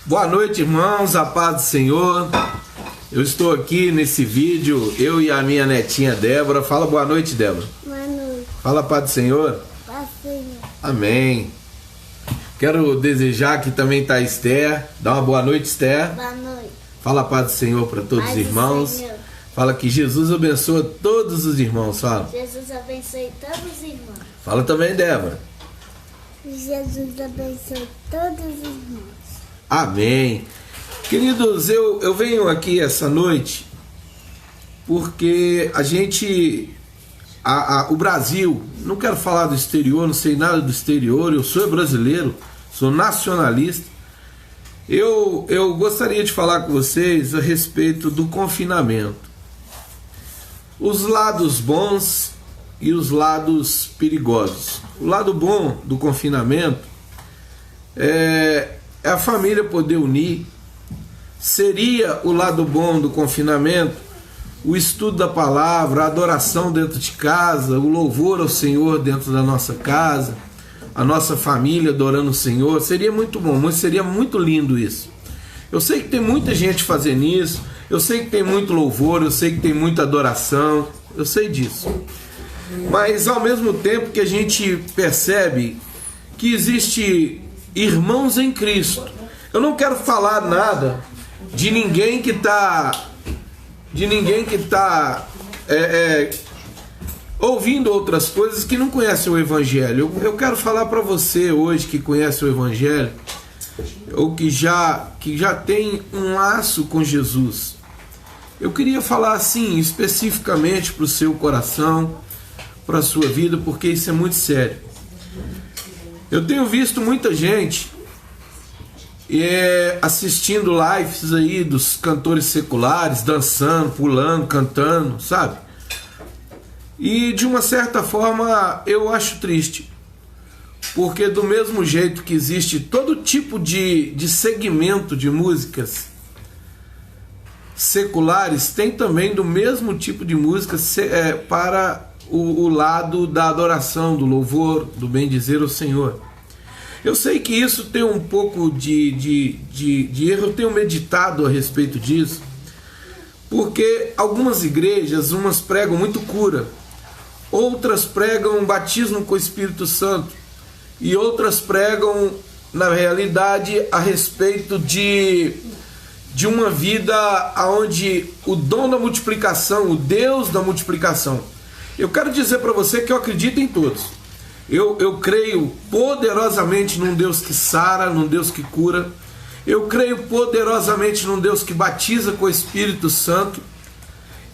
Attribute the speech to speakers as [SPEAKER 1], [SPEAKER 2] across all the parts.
[SPEAKER 1] Boa noite, irmãos, a paz do Senhor. Eu estou aqui nesse vídeo, eu e a minha netinha Débora. Fala boa noite, Débora.
[SPEAKER 2] Boa noite.
[SPEAKER 1] Fala a paz do Senhor.
[SPEAKER 2] Paz do Senhor.
[SPEAKER 1] Amém. Quero desejar que também está Esther. Dá uma boa noite, Esther.
[SPEAKER 2] Boa noite.
[SPEAKER 1] Fala a paz do Senhor para todos os irmãos.
[SPEAKER 2] Senhor.
[SPEAKER 1] Fala que Jesus abençoa todos os irmãos. Fala.
[SPEAKER 2] Jesus abençoe todos os irmãos.
[SPEAKER 1] Fala também, Débora.
[SPEAKER 2] Jesus abençoe todos os irmãos.
[SPEAKER 1] Amém. Queridos, eu venho aqui essa noite porque a gente, o Brasil, não quero falar do exterior, não sei nada do exterior, eu sou brasileiro, sou nacionalista. Eu gostaria de falar com vocês a respeito do confinamento. Os lados bons e os lados perigosos. O lado bom do confinamento é a família poder unir. Seria o lado bom do confinamento o estudo da palavra, a adoração dentro de casa, o louvor ao Senhor dentro da nossa casa, a nossa família adorando o Senhor. Seria muito bom, seria muito lindo isso. Eu sei que tem muita gente fazendo isso, eu sei que tem muito louvor, eu sei que tem muita adoração, eu sei disso. Mas ao mesmo tempo que a gente percebe que existe irmãos em Cristo, eu não quero falar nada de ninguém que está ouvindo outras coisas, que não conhece o Evangelho. Eu quero falar para você hoje que conhece o Evangelho, ou que já tem um laço com Jesus. Eu queria falar assim especificamente para o seu coração, para a sua vida, porque isso é muito sério. Eu tenho visto muita gente assistindo lives aí dos cantores seculares, dançando, pulando, cantando, sabe? E de uma certa forma eu acho triste, porque do mesmo jeito que existe todo tipo de segmento de músicas seculares, tem também do mesmo tipo de música para o lado da adoração, do louvor, do bem dizer ao Senhor. Eu sei que isso tem um pouco de erro, eu tenho meditado a respeito disso, porque algumas igrejas, umas pregam muito cura, outras pregam batismo com o Espírito Santo, e outras pregam, na realidade, a respeito de uma vida onde o dom da multiplicação, o Deus da multiplicação. Eu quero dizer para você que eu acredito em todos. Eu creio poderosamente num Deus que sara, num Deus que cura. Eu creio poderosamente num Deus que batiza com o Espírito Santo.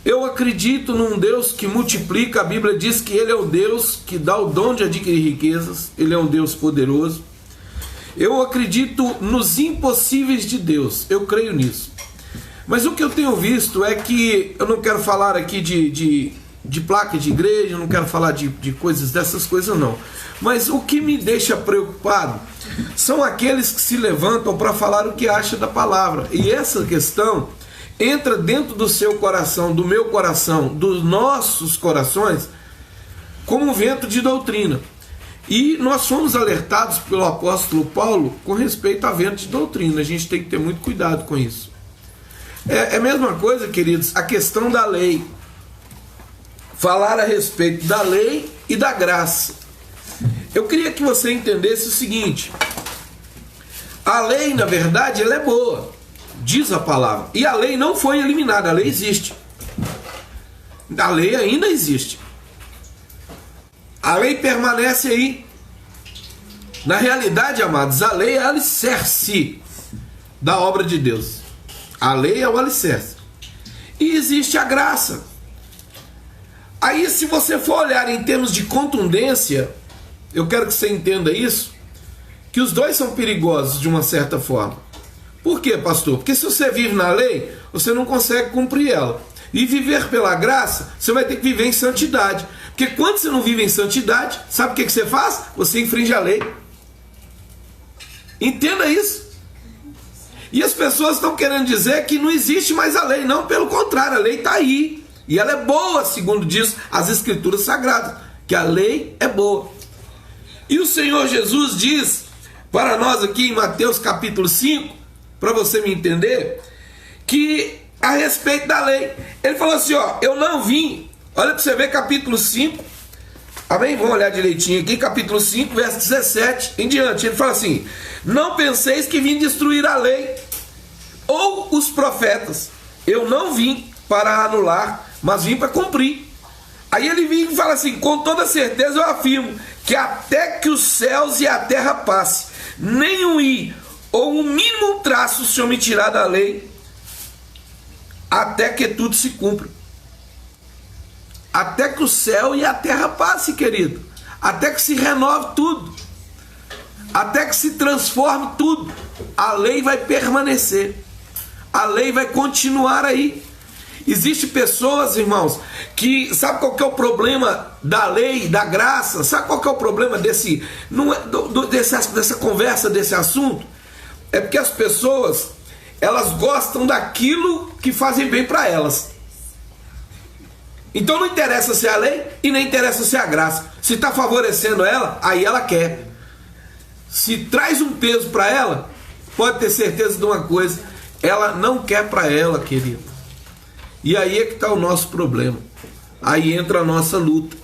[SPEAKER 1] Eu acredito num Deus que multiplica. A Bíblia diz que Ele é o Deus que dá o dom de adquirir riquezas. Ele é um Deus poderoso. Eu acredito nos impossíveis de Deus. Eu creio nisso. Mas o que eu tenho visto é que, eu não quero falar aqui de placa de igreja, eu não quero falar de coisas dessas coisas não, mas o que me deixa preocupado são aqueles que se levantam para falar o que acha da palavra, e essa questão entra dentro do seu coração, do meu coração, dos nossos corações, como um vento de doutrina. E nós fomos alertados pelo apóstolo Paulo com respeito a vento de doutrina. A gente tem que ter muito cuidado com isso. É a mesma coisa, queridos, a questão da lei. Falar a respeito da lei e da graça. Eu queria que você entendesse o seguinte: a lei, na verdade, ela é boa, diz a palavra, e a lei não foi eliminada, a lei existe. A lei ainda existe. A lei permanece aí. Na realidade, amados, a lei é alicerce da obra de Deus. A lei é o alicerce. E existe a graça. Aí, se você for olhar em termos de contundência, eu quero que você entenda isso, que os dois são perigosos de uma certa forma. Por quê, pastor? Porque se você vive na lei, você não consegue cumprir ela. E viver pela graça, você vai ter que viver em santidade. Porque quando você não vive em santidade, sabe o que você faz? Você infringe a lei. Entenda isso. E as pessoas estão querendo dizer que não existe mais a lei. Não, pelo contrário, a lei está aí. E ela é boa, segundo diz as Escrituras Sagradas, que a lei é boa. E o Senhor Jesus diz para nós aqui em Mateus capítulo 5, para você me entender, que a respeito da lei, ele falou assim, ó, eu não vim, olha para você ver capítulo 5, amém? Vamos olhar direitinho aqui, capítulo 5, verso 17 em diante, ele fala assim, não penseis que vim destruir a lei, ou os profetas, eu não vim para anular, mas vim para cumprir. Aí ele vem e fala assim, com toda certeza eu afirmo, que até que os céus e a terra passe, nenhum i ou um mínimo traço se omitirá da lei, até que tudo se cumpra. Até que o céu e a terra passe, querido. Até que se renove tudo. Até que se transforme tudo. A lei vai permanecer. A lei vai continuar aí. Existem pessoas, irmãos, que sabe qual que é o problema da lei, da graça? Sabe qual que é o problema dessa conversa, desse assunto? É porque as pessoas, elas gostam daquilo que fazem bem para elas. Então não interessa se é a lei e nem interessa se é a graça. Se está favorecendo ela, aí ela quer. Se traz um peso para ela, pode ter certeza de uma coisa, ela não quer para ela, querido. E aí é que está o nosso problema. Aí entra a nossa luta,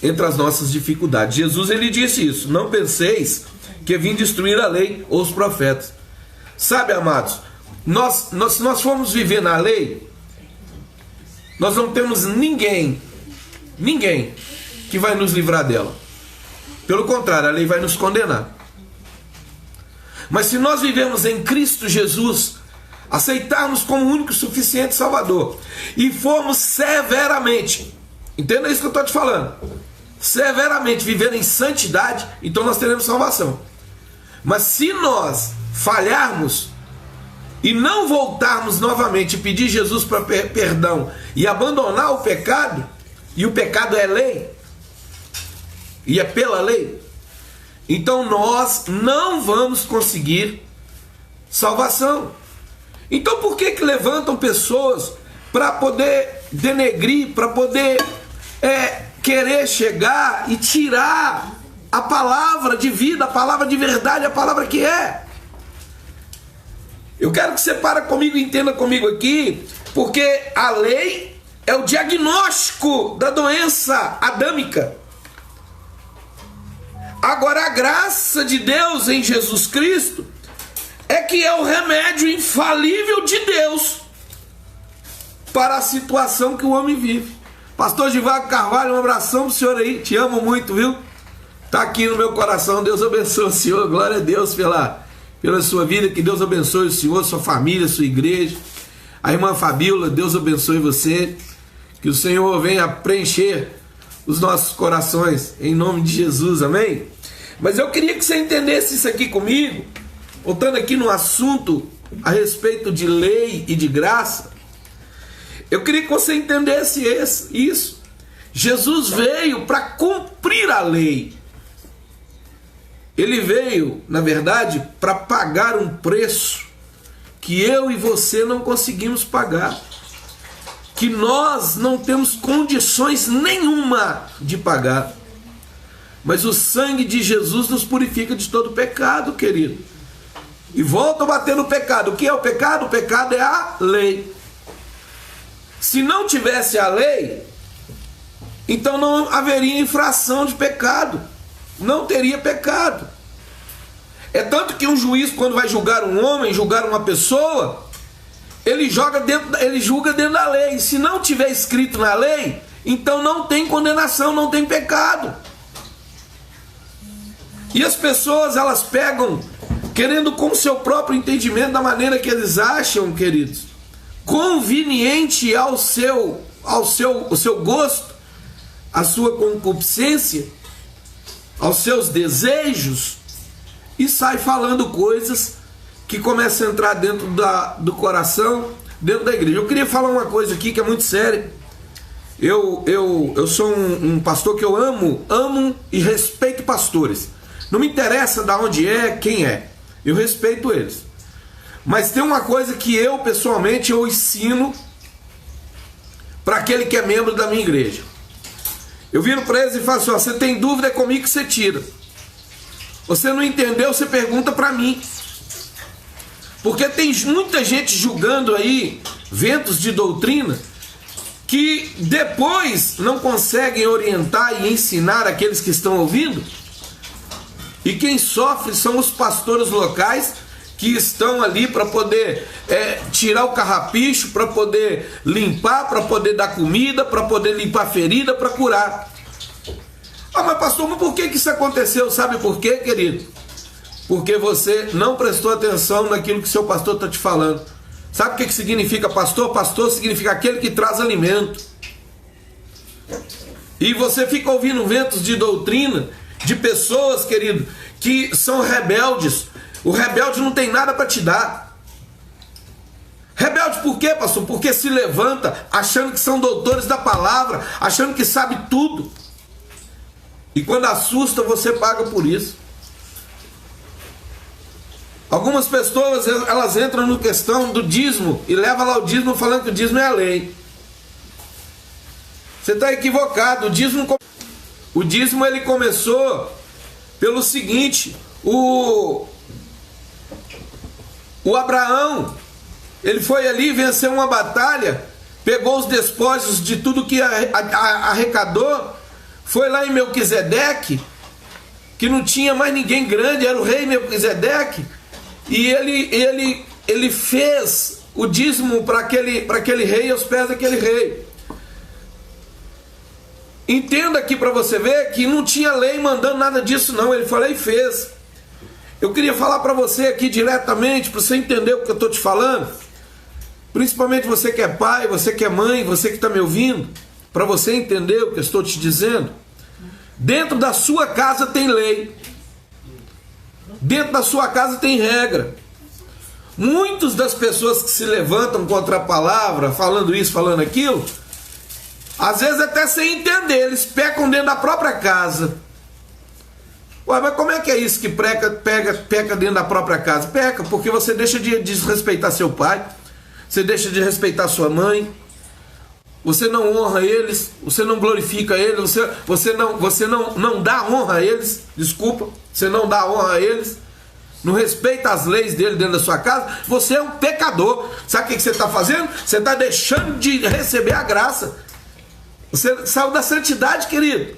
[SPEAKER 1] entra as nossas dificuldades. Jesus, ele disse isso, não penseis que vim destruir a lei ou os profetas. Sabe, amados, se nós formos viver na lei, nós não temos ninguém que vai nos livrar dela. Pelo contrário, a lei vai nos condenar. Mas se nós vivemos em Cristo Jesus, aceitarmos como único e suficiente Salvador, e formos severamente, entenda isso que eu estou te falando, severamente viver em santidade, então nós teremos salvação. Mas se nós falharmos e não voltarmos novamente e pedir Jesus para perdão e abandonar o pecado, e o pecado é lei, e é pela lei, então nós não vamos conseguir salvação. Então por que levantam pessoas para poder denegrir, para poder querer chegar e tirar a palavra de vida, a palavra de verdade, a palavra que é? Eu quero que você pare comigo e entenda comigo aqui, porque a lei é o diagnóstico da doença adâmica. Agora a graça de Deus em Jesus Cristo é que é o remédio infalível de Deus para a situação que o homem vive. Pastor Givago Carvalho, um abração pro senhor aí, te amo muito, viu? Tá aqui no meu coração, Deus abençoe o senhor, glória a Deus pela sua vida, que Deus abençoe o senhor, sua família, sua igreja. A irmã Fabíola, Deus abençoe você, que o Senhor venha preencher os nossos corações, em nome de Jesus, amém? Mas eu queria que você entendesse isso aqui comigo, voltando aqui no assunto a respeito de lei e de graça. Eu queria que você entendesse isso. Jesus veio para cumprir a lei. Ele veio, na verdade, para pagar um preço que eu e você não conseguimos pagar, que nós não temos condições nenhuma de pagar. Mas o sangue de Jesus nos purifica de todo pecado, querido. E volta a bater no pecado. O que é o pecado? O pecado é a lei. Se não tivesse a lei, então não haveria infração de pecado. Não teria pecado. É tanto que um juiz, quando vai julgar um homem, julgar uma pessoa, ele julga dentro da lei. Se não tiver escrito na lei, então não tem condenação, não tem pecado. E as pessoas, elas pegam, querendo com o seu próprio entendimento, da maneira que eles acham, queridos, conveniente ao seu gosto, à sua concupiscência, aos seus desejos, e sai falando coisas que começam a entrar dentro do coração, dentro da igreja. Eu queria falar uma coisa aqui que é muito séria. Eu sou um pastor que eu amo e respeito pastores. Não me interessa de onde é, quem é. Eu respeito eles. Mas tem uma coisa que eu, pessoalmente, eu ensino para aquele que é membro da minha igreja. Eu viro para eles e falo assim, ó, você tem dúvida, é comigo que você tira. Você não entendeu, você pergunta para mim. Porque tem muita gente julgando aí ventos de doutrina que depois não conseguem orientar e ensinar aqueles que estão ouvindo. E quem sofre são os pastores locais que estão ali para poder tirar o carrapicho, para poder limpar, para poder dar comida, para poder limpar a ferida, para curar. Ah, mas pastor, mas por que isso aconteceu? Sabe por quê, querido? Porque você não prestou atenção naquilo que seu pastor está te falando. Sabe o que significa pastor? Pastor significa aquele que traz alimento. E você fica ouvindo ventos de doutrina de pessoas, querido, que são rebeldes. O rebelde não tem nada para te dar. Rebelde por quê, pastor? Porque se levanta achando que são doutores da palavra, achando que sabe tudo. E quando assusta, você paga por isso. Algumas pessoas, elas entram na questão do dízimo e levam lá o dízimo falando que o dízimo é a lei. Você está equivocado. O dízimo ele começou pelo seguinte: o Abraão, ele foi ali, venceu uma batalha, pegou os despojos de tudo que arrecadou, foi lá em Melquisedeque, que não tinha mais ninguém grande, era o rei Melquisedeque, e ele fez o dízimo para aquele rei, aos pés daquele rei. Entenda aqui para você ver que não tinha lei mandando nada disso não, ele foi lá e fez. Eu queria falar para você aqui diretamente, para você entender o que eu estou te falando, principalmente você que é pai, você que é mãe, você que está me ouvindo, para você entender o que eu estou te dizendo. Dentro da sua casa tem lei, dentro da sua casa tem regra. Muitas das pessoas que se levantam contra a palavra, falando isso, falando aquilo, às vezes até sem entender, eles pecam dentro da própria casa. Ué, mas como é que é isso que peca dentro da própria casa? Peca porque você deixa de desrespeitar seu pai, você deixa de respeitar sua mãe, você não honra eles, você não glorifica eles, você não dá honra a eles, desculpa, você não dá honra a eles, não respeita as leis dele dentro da sua casa, você é um pecador. Sabe o que você está fazendo? Você está deixando de receber a graça. Você saiu da santidade, querido.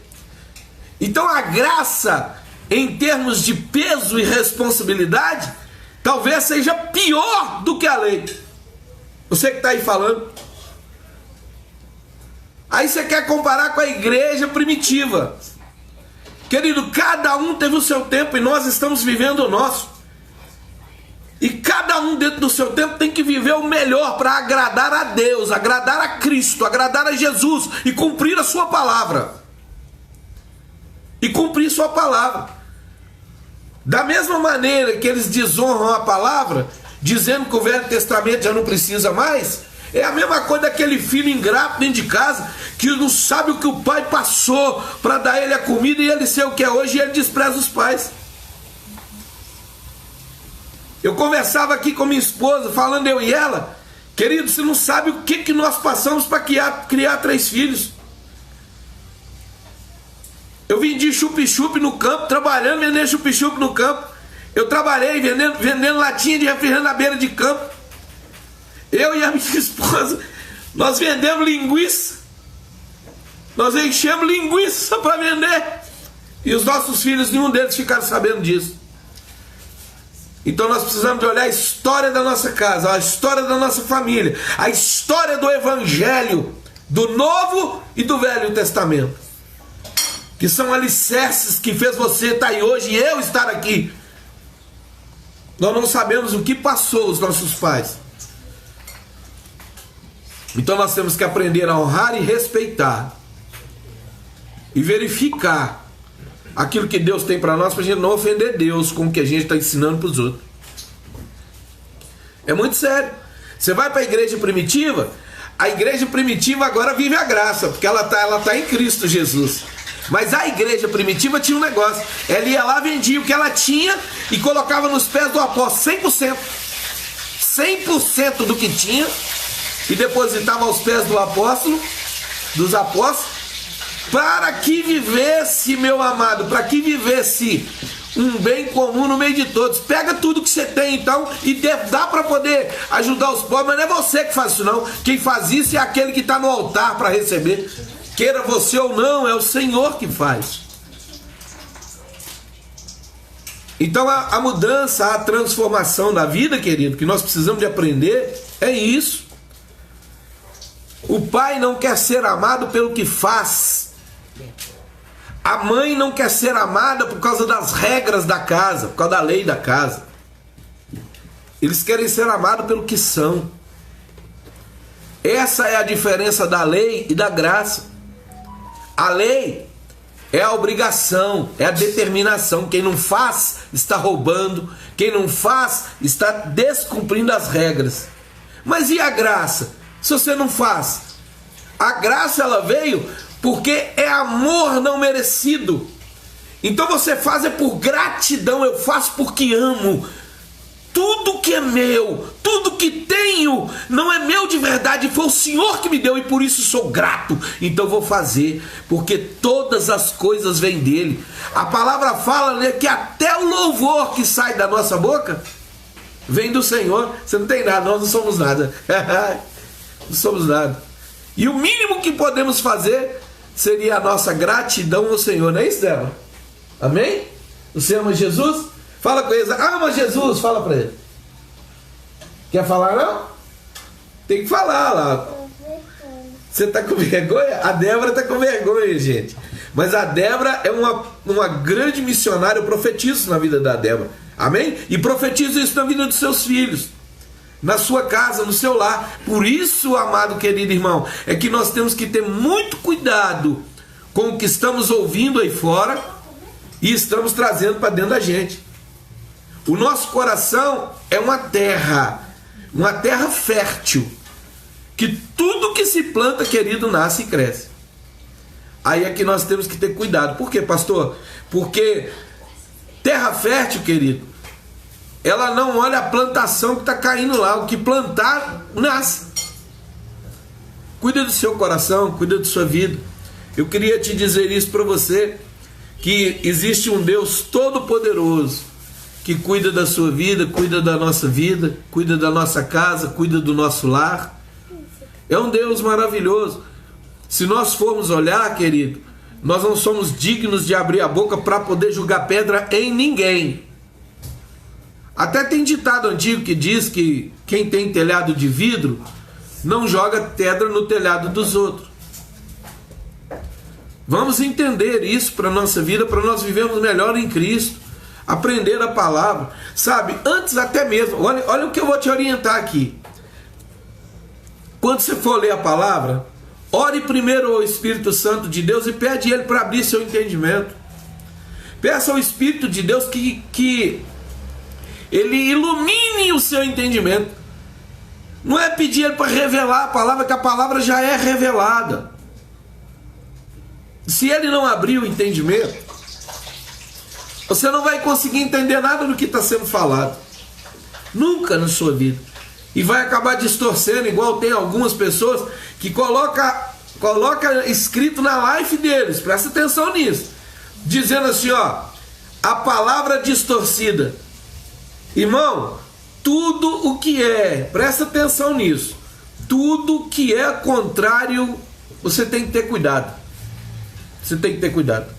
[SPEAKER 1] Então a graça, em termos de peso e responsabilidade, talvez seja pior do que a lei. Você que está aí falando. Aí você quer comparar com a igreja primitiva. Querido, cada um teve o seu tempo e nós estamos vivendo o nosso. E cada um dentro do seu tempo tem que viver o melhor para agradar a Deus, agradar a Cristo, agradar a Jesus e cumprir a sua palavra. E cumprir sua palavra. Da mesma maneira que eles desonram a palavra, dizendo que o Velho Testamento já não precisa mais, é a mesma coisa daquele filho ingrato dentro de casa, que não sabe o que o pai passou para dar ele a comida e ele ser o que é hoje, e ele despreza os pais. Eu conversava aqui com minha esposa, falando eu e ela, querido, você não sabe o que nós passamos para criar 3 filhos. Eu vendi chup-chup no campo, trabalhando, vendendo chup-chup no campo. Eu trabalhei vendendo latinha de refrigerante na beira de campo. Eu e a minha esposa, nós vendemos linguiça. Nós enchemos linguiça para vender. E os nossos filhos, nenhum deles ficaram sabendo disso. Então nós precisamos de olhar a história da nossa casa, a história da nossa família, a história do Evangelho, do Novo e do Velho Testamento, que são alicerces que fez você estar aí hoje e eu estar aqui. Nós não sabemos o que passou os nossos pais. Então nós temos que aprender a honrar e respeitar e verificar aquilo que Deus tem para nós, para a gente não ofender Deus com o que a gente está ensinando para os outros. É muito sério. Você vai para a igreja primitiva, a igreja primitiva agora vive a graça, porque ela tá em Cristo Jesus. Mas a igreja primitiva tinha um negócio, ela ia lá, vendia o que ela tinha e colocava nos pés do apóstolo 100% do que tinha, e depositava aos pés do apóstolo, dos apóstolos, para que vivesse, meu amado, para que vivesse um bem comum no meio de todos. Pega tudo que você tem então e dá para poder ajudar os pobres, mas não é você que faz isso não. Quem faz isso é aquele que está no altar para receber. Queira você ou não, é o Senhor que faz. Então a mudança, a transformação da vida, querido, que nós precisamos de aprender é isso. O pai não quer ser amado pelo que faz. A mãe não quer ser amada por causa das regras da casa, por causa da lei da casa. Eles querem ser amados pelo que são. Essa é a diferença da lei e da graça. A lei é a obrigação, é a determinação. Quem não faz está roubando. Quem não faz está descumprindo as regras. Mas e a graça? Se você não faz, a graça ela veio porque é amor não merecido. Então você faz é por gratidão. Eu faço porque amo. Tudo que é meu, tudo que tenho, não é meu de verdade, foi o Senhor que me deu e por isso sou grato. Então vou fazer, porque todas as coisas vêm dele. A palavra fala, né, que até o louvor que sai da nossa boca vem do Senhor. Você não tem nada, nós não somos nada. Não somos nada. E o mínimo que podemos fazer seria a nossa gratidão ao Senhor, não é isso, Débora? Amém? Você ama Jesus? Fala com eles, ama Jesus, fala para ele. Quer falar não? Tem que falar lá. Você está com vergonha? A Débora está com vergonha, gente. Mas a Débora é uma grande missionária. Eu profetizo na vida da Débora. Amém? E profetizo isso na vida dos seus filhos, na sua casa, no seu lar. Por isso, amado querido irmão, é que nós temos que ter muito cuidado com o que estamos ouvindo aí fora e estamos trazendo para dentro da gente. O nosso coração é uma terra fértil, que tudo que se planta, querido, nasce e cresce. Aí é que nós temos que ter cuidado. Por quê, pastor? Porque terra fértil, querido, ela não olha a plantação que está caindo lá. O que plantar, nasce. Cuida do seu coração, cuida da sua vida. Eu queria te dizer isso para você, que existe um Deus todo-poderoso, que cuida da sua vida, cuida da nossa vida, cuida da nossa casa, cuida do nosso lar. É um Deus maravilhoso. Se nós formos olhar, querido, nós não somos dignos de abrir a boca para poder jogar pedra em ninguém. Até tem ditado antigo que diz que quem tem telhado de vidro não joga pedra no telhado dos outros. Vamos entender isso para a nossa vida, para nós vivermos melhor em Cristo. Aprender a palavra, sabe? Antes até mesmo, olha o que eu vou te orientar aqui. Quando você for ler a palavra, ore primeiro ao Espírito Santo de Deus e pede ele para abrir seu entendimento. Peça ao Espírito de Deus que ele ilumine o seu entendimento. Não é pedir ele para revelar a palavra, que a palavra já é revelada. Se ele não abrir o entendimento, você não vai conseguir entender nada do que está sendo falado. Nunca na sua vida. E vai acabar distorcendo, igual tem algumas pessoas que coloca escrito na life deles, presta atenção nisso, dizendo assim, ó, a palavra distorcida. Irmão, tudo o que é, presta atenção nisso, tudo que é contrário, você tem que ter cuidado. Você tem que ter cuidado.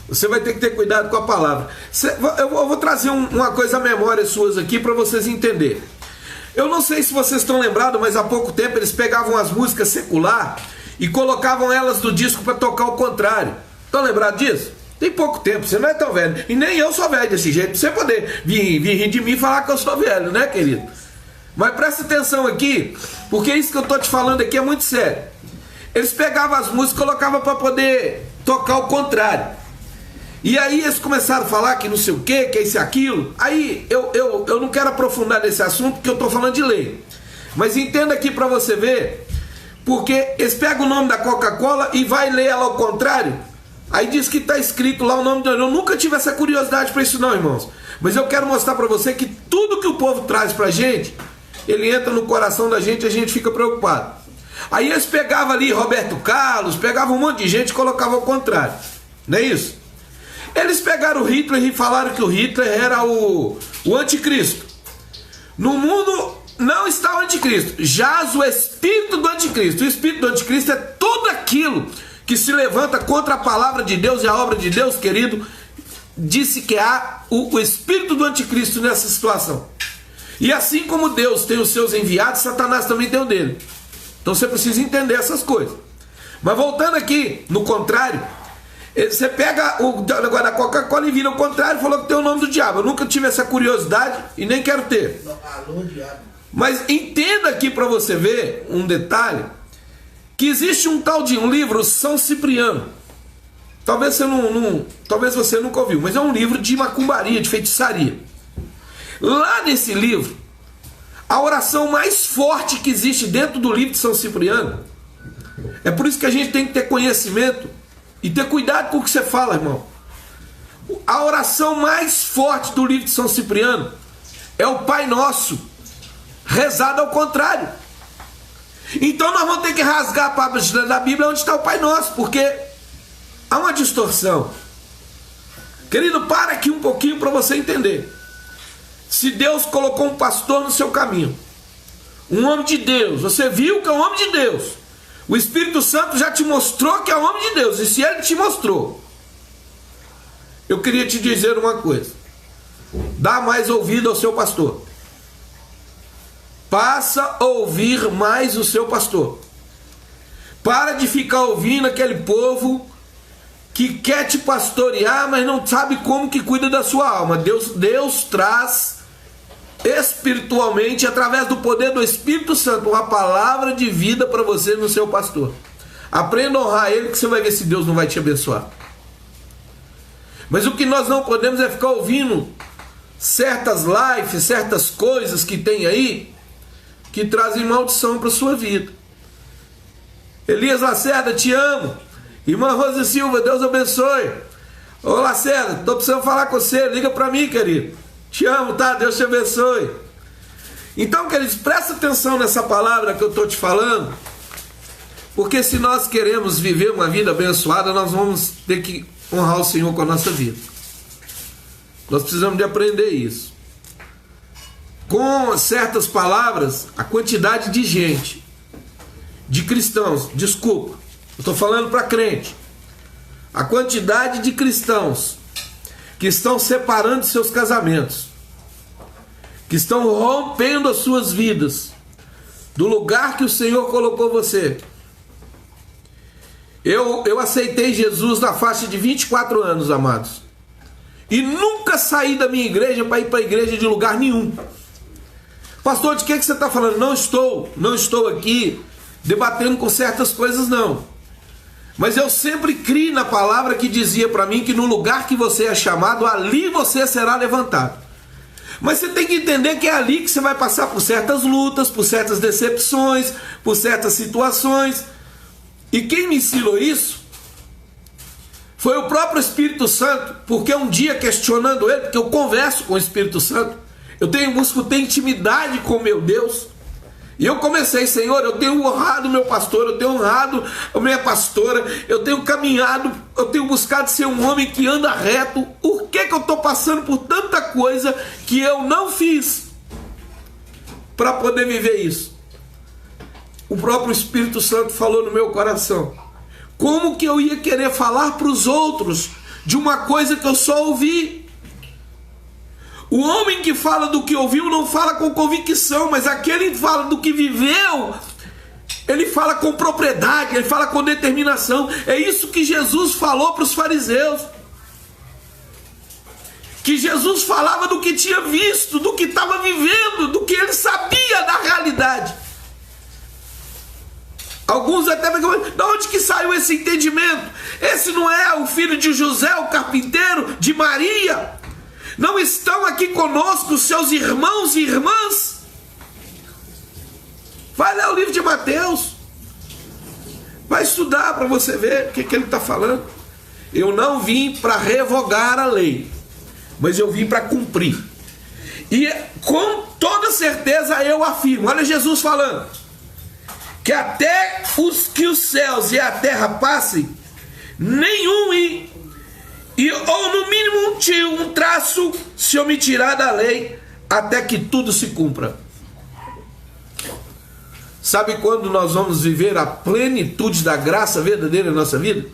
[SPEAKER 1] Você vai ter que ter cuidado com a palavra. Eu vou trazer uma coisa à memória suas aqui para vocês entenderem. Eu não sei se vocês estão lembrados, mas há pouco tempo eles pegavam as músicas secular e colocavam elas do disco para tocar o contrário. Estão lembrados disso? Tem pouco tempo, você não é tão velho. E nem eu sou velho desse jeito, pra você poder vir rir de mim e falar que eu sou velho, né, querido? Mas presta atenção aqui, porque isso que eu estou te falando aqui é muito sério. Eles pegavam as músicas e colocavam para poder tocar o contrário. E aí eles começaram a falar que não sei o que é isso e aquilo. Aí eu não quero aprofundar nesse assunto, porque eu estou falando de lei. Mas entenda aqui para você ver, porque eles pegam o nome da Coca-Cola e vai ler ela ao contrário. Aí diz que está escrito lá o nome dela. Eu nunca tive essa curiosidade para isso não, irmãos. Mas eu quero mostrar para você que tudo que o povo traz para a gente, ele entra no coração da gente e a gente fica preocupado. Aí eles pegavam ali Roberto Carlos, pegavam um monte de gente e colocavam ao contrário. Não é isso? Eles pegaram o Hitler e falaram que o Hitler era o anticristo. No mundo não está o anticristo, jaz o espírito do anticristo. O espírito do anticristo é tudo aquilo que se levanta contra a palavra de Deus e a obra de Deus, querido. Disse que há o espírito do anticristo nessa situação. E assim como Deus tem os seus enviados, Satanás também tem o dele. Então você precisa entender essas coisas. Mas voltando aqui, no contrário, você pega o negócio da Coca-Cola e vira o contrário, falou que tem o nome do diabo. Eu nunca tive essa curiosidade e nem quero ter.
[SPEAKER 3] Alô, diabo.
[SPEAKER 1] Mas entenda aqui para você ver um detalhe, que existe um tal de um livro, São Cipriano. Talvez você nunca ouviu, mas é um livro de macumbaria, de feitiçaria. Lá nesse livro, a oração mais forte que existe dentro do livro de São Cipriano, é por isso que a gente tem que ter conhecimento e ter cuidado com o que você fala, irmão. A oração mais forte do livro de São Cipriano é o Pai Nosso, rezado ao contrário. Então nós vamos ter que rasgar a página da Bíblia onde está o Pai Nosso, porque há uma distorção. Querido, para aqui um pouquinho para você entender. Se Deus colocou um pastor no seu caminho, um homem de Deus, você viu que é um homem de Deus, o Espírito Santo já te mostrou que é um homem de Deus, e se ele te mostrou, eu queria te dizer uma coisa: dá mais ouvido ao seu pastor. Passa a ouvir mais o seu pastor. Para de ficar ouvindo aquele povo que quer te pastorear, mas não sabe como que cuida da sua alma. Deus traz espiritualmente, através do poder do Espírito Santo, uma palavra de vida para você no seu pastor. Aprenda a honrar ele, que você vai ver se Deus não vai te abençoar. Mas o que nós não podemos é ficar ouvindo certas lives, certas coisas que tem aí, que trazem maldição para a sua vida. Elias Lacerda, te amo. Irmã Rosa Silva, Deus abençoe. Ô Lacerda, estou precisando falar com você, liga para mim, querido. Te amo, tá? Deus te abençoe. Então, queridos, presta atenção nessa palavra que eu estou te falando, porque se nós queremos viver uma vida abençoada, nós vamos ter que honrar o Senhor com a nossa vida. Nós precisamos de aprender isso. Com certas palavras, a quantidade de gente, de cristãos, desculpa, eu estou falando para crente, a quantidade de cristãos que estão separando seus casamentos, que estão rompendo as suas vidas do lugar que o Senhor colocou você. Eu aceitei Jesus na faixa de 24 anos, amados, e nunca saí da minha igreja para ir para a igreja de lugar nenhum. Pastor, de que você está falando? Não estou aqui debatendo com certas coisas, não. Mas eu sempre criei na palavra que dizia para mim que no lugar que você é chamado, ali você será levantado. Mas você tem que entender que é ali que você vai passar por certas lutas, por certas decepções, por certas situações. E quem me ensinou isso foi o próprio Espírito Santo, porque um dia, questionando ele, porque eu converso com o Espírito Santo, eu busco ter intimidade com meu Deus. E eu comecei: Senhor, eu tenho honrado meu pastor, eu tenho honrado a minha pastora, eu tenho caminhado, eu tenho buscado ser um homem que anda reto. Por que eu estou passando por tanta coisa que eu não fiz para poder viver isso? O próprio Espírito Santo falou no meu coração: como que eu ia querer falar para os outros de uma coisa que eu só ouvi? O homem que fala do que ouviu não fala com convicção, mas aquele que fala do que viveu, ele fala com propriedade, ele fala com determinação. É isso que Jesus falou para os fariseus. Que Jesus falava do que tinha visto, do que estava vivendo, do que ele sabia da realidade. Alguns até perguntam: de onde que saiu esse entendimento? Esse não é o filho de José, o carpinteiro, de Maria? Não estão aqui conosco os seus irmãos e irmãs? Vai ler o livro de Mateus. Vai estudar para você ver o que ele está falando. Eu não vim para revogar a lei, mas eu vim para cumprir. E com toda certeza eu afirmo, olha Jesus falando, que até que os céus e a terra passem, nenhum ou no mínimo um traço se omitirá da lei até que tudo se cumpra. Sabe quando nós vamos viver a plenitude da graça verdadeira na nossa vida?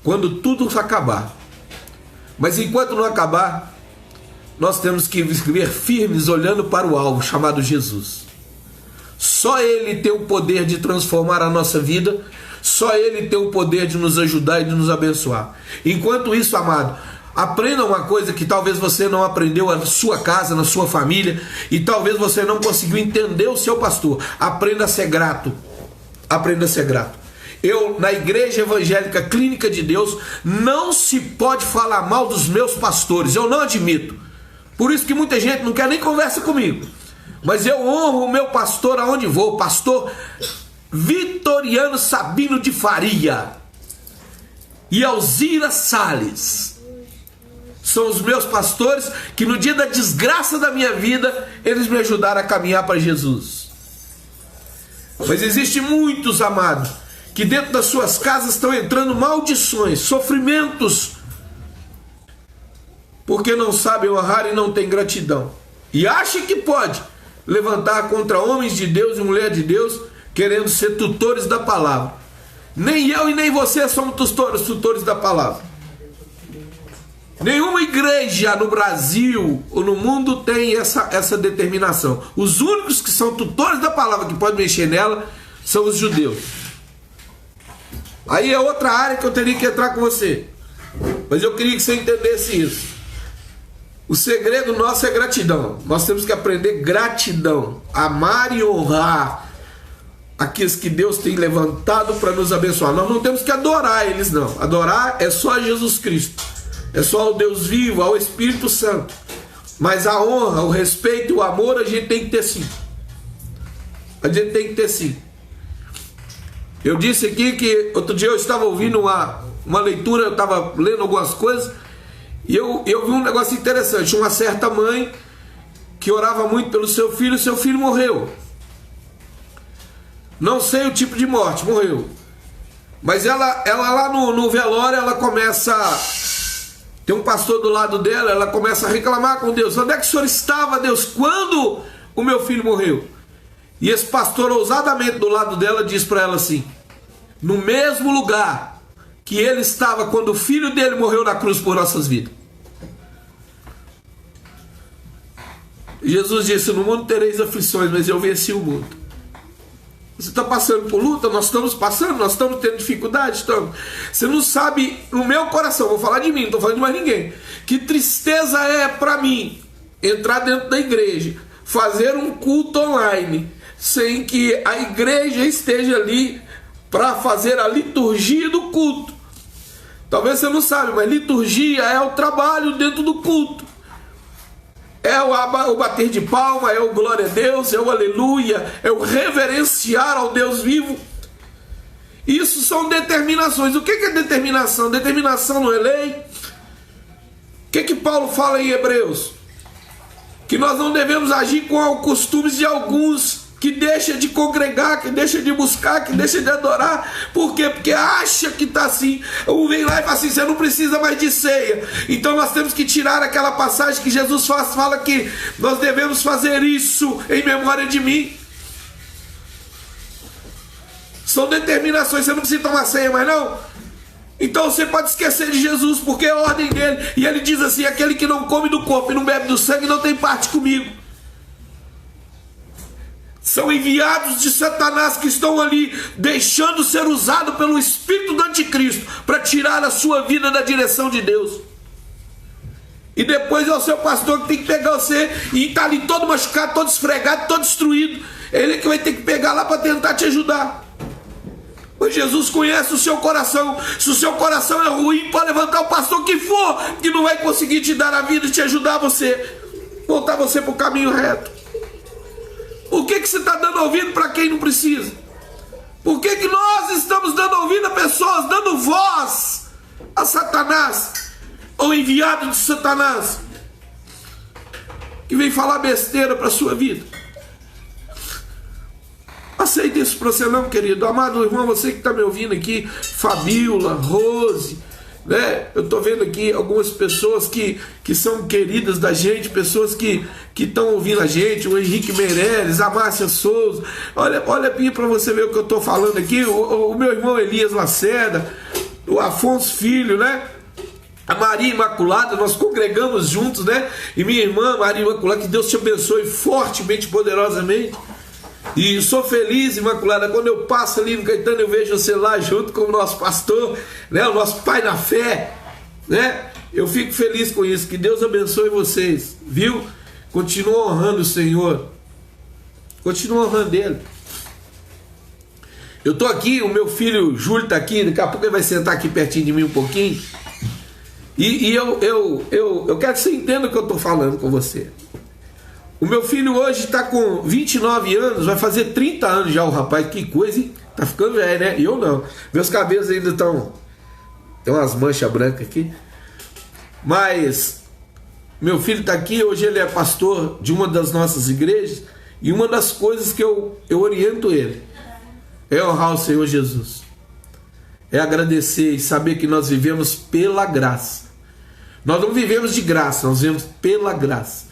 [SPEAKER 1] Quando tudo acabar. Mas enquanto não acabar, nós temos que viver firmes olhando para o alvo chamado Jesus. Só Ele tem o poder de transformar a nossa vida. Só Ele tem o poder de nos ajudar e de nos abençoar. Enquanto isso, amado, aprenda uma coisa que talvez você não aprendeu na sua casa, na sua família, e talvez você não conseguiu entender o seu pastor. Aprenda a ser grato. Aprenda a ser grato. Na Igreja Evangélica Clínica de Deus, não se pode falar mal dos meus pastores. Eu não admito. Por isso que muita gente não quer nem conversa comigo. Mas eu honro o meu pastor aonde vou. Pastor Vitoriano Sabino de Faria e Alzira Salles são os meus pastores que no dia da desgraça da minha vida eles me ajudaram a caminhar para Jesus. Mas existem muitos, amados, que dentro das suas casas estão entrando maldições, sofrimentos, porque não sabem honrar e não têm gratidão, e acham que pode levantar contra homens de Deus e mulher de Deus, querendo ser tutores da palavra. Nem eu e nem você somos tutores da palavra. Nenhuma igreja no Brasil ou no mundo tem essa determinação. Os únicos que são tutores da palavra, que podem mexer nela, são os judeus. Aí é outra área que eu teria que entrar com você, mas eu queria que você entendesse isso. O segredo nosso é gratidão. Nós temos que aprender gratidão, amar e honrar aqueles que Deus tem levantado para nos abençoar. Nós não temos que adorar eles, não. Adorar é só a Jesus Cristo, é só ao Deus vivo, ao Espírito Santo. Mas a honra, o respeito e o amor a gente tem que ter sim. A gente tem que ter sim. Eu disse aqui que outro dia eu estava ouvindo uma leitura, eu estava lendo algumas coisas, e eu vi um negócio interessante. Uma certa mãe que orava muito pelo seu filho morreu. Não sei o tipo de morte, morreu. Mas ela lá no velório, ela começa... Tem um pastor do lado dela, ela começa a reclamar com Deus. Onde é que o senhor estava, Deus, quando o meu filho morreu? E esse pastor, ousadamente do lado dela, diz para ela assim: no mesmo lugar que ele estava quando o filho dele morreu na cruz por nossas vidas. Jesus disse: no mundo tereis aflições, mas eu venci o mundo. Você está passando por luta? Nós estamos passando, nós estamos tendo dificuldade, estamos. Você não sabe, no meu coração, vou falar de mim, não estou falando de mais ninguém, que tristeza é para mim entrar dentro da igreja, fazer um culto online, sem que a igreja esteja ali para fazer a liturgia do culto. Talvez você não saiba, mas liturgia é o trabalho dentro do culto. É o bater de palma, é o glória a Deus, é o aleluia, é o reverenciar ao Deus vivo. Isso são determinações. O que é determinação? Determinação não é lei. O que Paulo fala em Hebreus? Que nós não devemos agir com os costumes de alguns que deixa de congregar, que deixa de buscar, que deixa de adorar. Por quê? Porque acha que está assim. Um vem lá e fala assim: você não precisa mais de ceia. Então nós temos que tirar aquela passagem que Jesus fala que nós devemos fazer isso em memória de mim. São determinações. Você não precisa tomar ceia mais não? Então você pode esquecer de Jesus, porque é a ordem dele. E ele diz assim: aquele que não come do corpo e não bebe do sangue não tem parte comigo. São enviados de Satanás que estão ali deixando ser usado pelo espírito do anticristo para tirar a sua vida da direção de Deus. E depois é o seu pastor que tem que pegar você e está ali todo machucado, todo esfregado, todo destruído. Ele que vai ter que pegar lá para tentar te ajudar. Mas Jesus conhece o seu coração. Se o seu coração é ruim, pode levantar o pastor que for, que não vai conseguir te dar a vida e te ajudar voltar você para o caminho reto. Por que você está dando ouvido para quem não precisa? Por que nós estamos dando ouvido a pessoas, dando voz a Satanás, ou enviado de Satanás, que vem falar besteira para a sua vida? Aceita isso para você não, querido. Amado irmão, você que está me ouvindo aqui, Fabiola, Rose, né? Eu estou vendo aqui algumas pessoas que são queridas da gente, pessoas que estão ouvindo a gente, o Henrique Meirelles, a Márcia Souza. Olha aqui para você ver o que eu estou falando aqui, o meu irmão Elias Lacerda, o Afonso Filho, né? A Maria Imaculada, nós congregamos juntos, né? E minha irmã Maria Imaculada, que Deus te abençoe fortemente, poderosamente. E sou feliz, Imaculada, quando eu passo ali no Caetano, eu vejo você lá junto com o nosso pastor, né? O nosso pai na fé, né? Eu fico feliz com isso. Que Deus abençoe vocês, viu? Continua honrando o Senhor, continua honrando Ele. Eu tô aqui, o meu filho Júlio tá aqui, daqui a pouco ele vai sentar aqui pertinho de mim um pouquinho. E eu quero que você entenda o que eu tô falando com você. O meu filho hoje está com 29 anos, vai fazer 30 anos já o rapaz. Que coisa, hein? Tá ficando velho, né? E eu não. Meus cabelos ainda estão... Tem umas manchas brancas aqui. Mas meu filho está aqui, hoje ele é pastor de uma das nossas igrejas. E uma das coisas que eu oriento ele é honrar o Senhor Jesus. É agradecer e saber que nós vivemos pela graça. Nós não vivemos de graça, nós vivemos pela graça.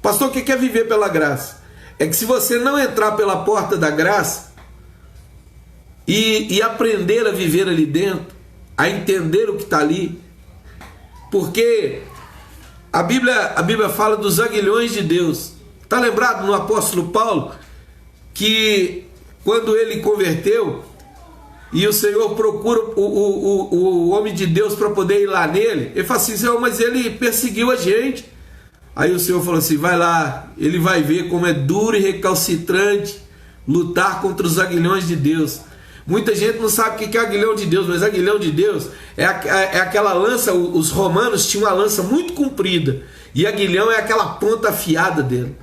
[SPEAKER 1] Pastor, o que é viver pela graça? É que se você não entrar pela porta da graça e aprender a viver ali dentro, a entender o que está ali, porque a Bíblia fala dos aguilhões de Deus. Está lembrado no apóstolo Paulo que quando ele converteu e o Senhor procura o homem de Deus para poder ir lá nele, ele fala assim: Senhor, mas ele perseguiu a gente. Aí o Senhor falou assim: vai lá, ele vai ver como é duro e recalcitrante lutar contra os aguilhões de Deus. Muita gente não sabe o que é aguilhão de Deus, mas aguilhão de Deus é aquela lança. Os romanos tinham uma lança muito comprida, e aguilhão é aquela ponta afiada dele.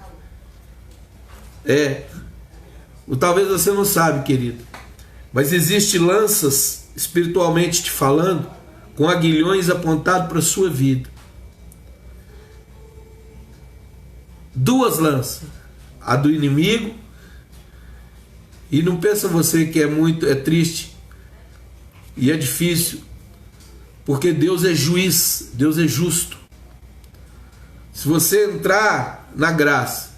[SPEAKER 1] Talvez você não sabe, querido, mas existem lanças, espiritualmente te falando, com aguilhões apontados para a sua vida. Duas lanças, a do inimigo, e não pensa você que é triste e é difícil, porque Deus é juiz, Deus é justo. Se você entrar na graça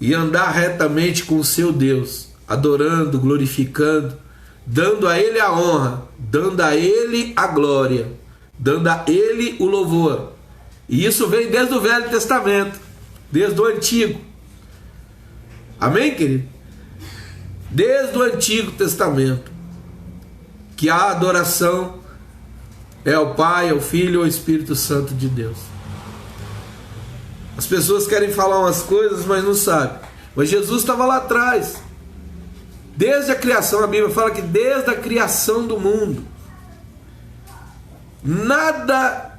[SPEAKER 1] e andar retamente com o seu Deus, adorando, glorificando, dando a Ele a honra, dando a Ele a glória, dando a Ele o louvor, e isso vem desde o Velho Testamento, desde o Antigo. Amém, querido? Desde o Antigo Testamento, que a adoração é ao Pai, ao Filho e ao Espírito Santo de Deus. As pessoas querem falar umas coisas, mas não sabem. Mas Jesus estava lá atrás. Desde a criação, a Bíblia fala que desde a criação do mundo, nada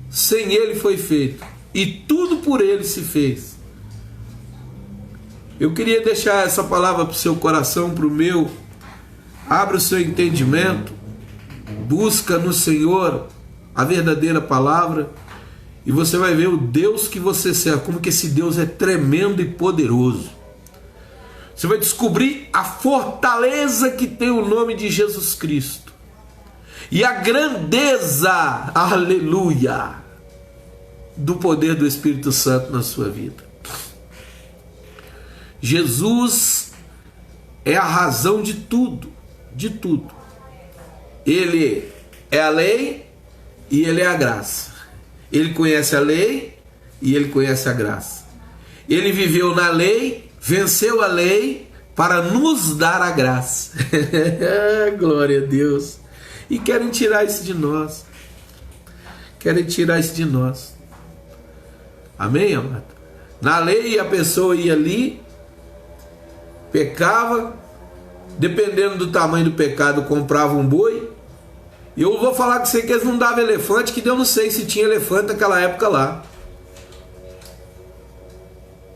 [SPEAKER 1] sem Ele foi feito. E tudo por Ele se fez. Eu queria deixar essa palavra para o seu coração, para o meu. Abra o seu entendimento. Busca no Senhor a verdadeira palavra. E você vai ver o Deus que você serve. Como que esse Deus é tremendo e poderoso. Você vai descobrir a fortaleza que tem o nome de Jesus Cristo. E a grandeza, aleluia, do poder do Espírito Santo na sua vida. Jesus é a razão de tudo, de tudo. Ele é a lei e Ele é a graça. Ele conhece a lei e Ele conhece a graça. Ele viveu na lei, venceu a lei para nos dar a graça. Glória a Deus. E querem tirar isso de nós. Querem tirar isso de nós. Amém, amado? Na lei a pessoa ia ali, pecava, dependendo do tamanho do pecado, comprava um boi. E eu vou falar com você que eles não davam elefante, que eu não sei se tinha elefante naquela época lá.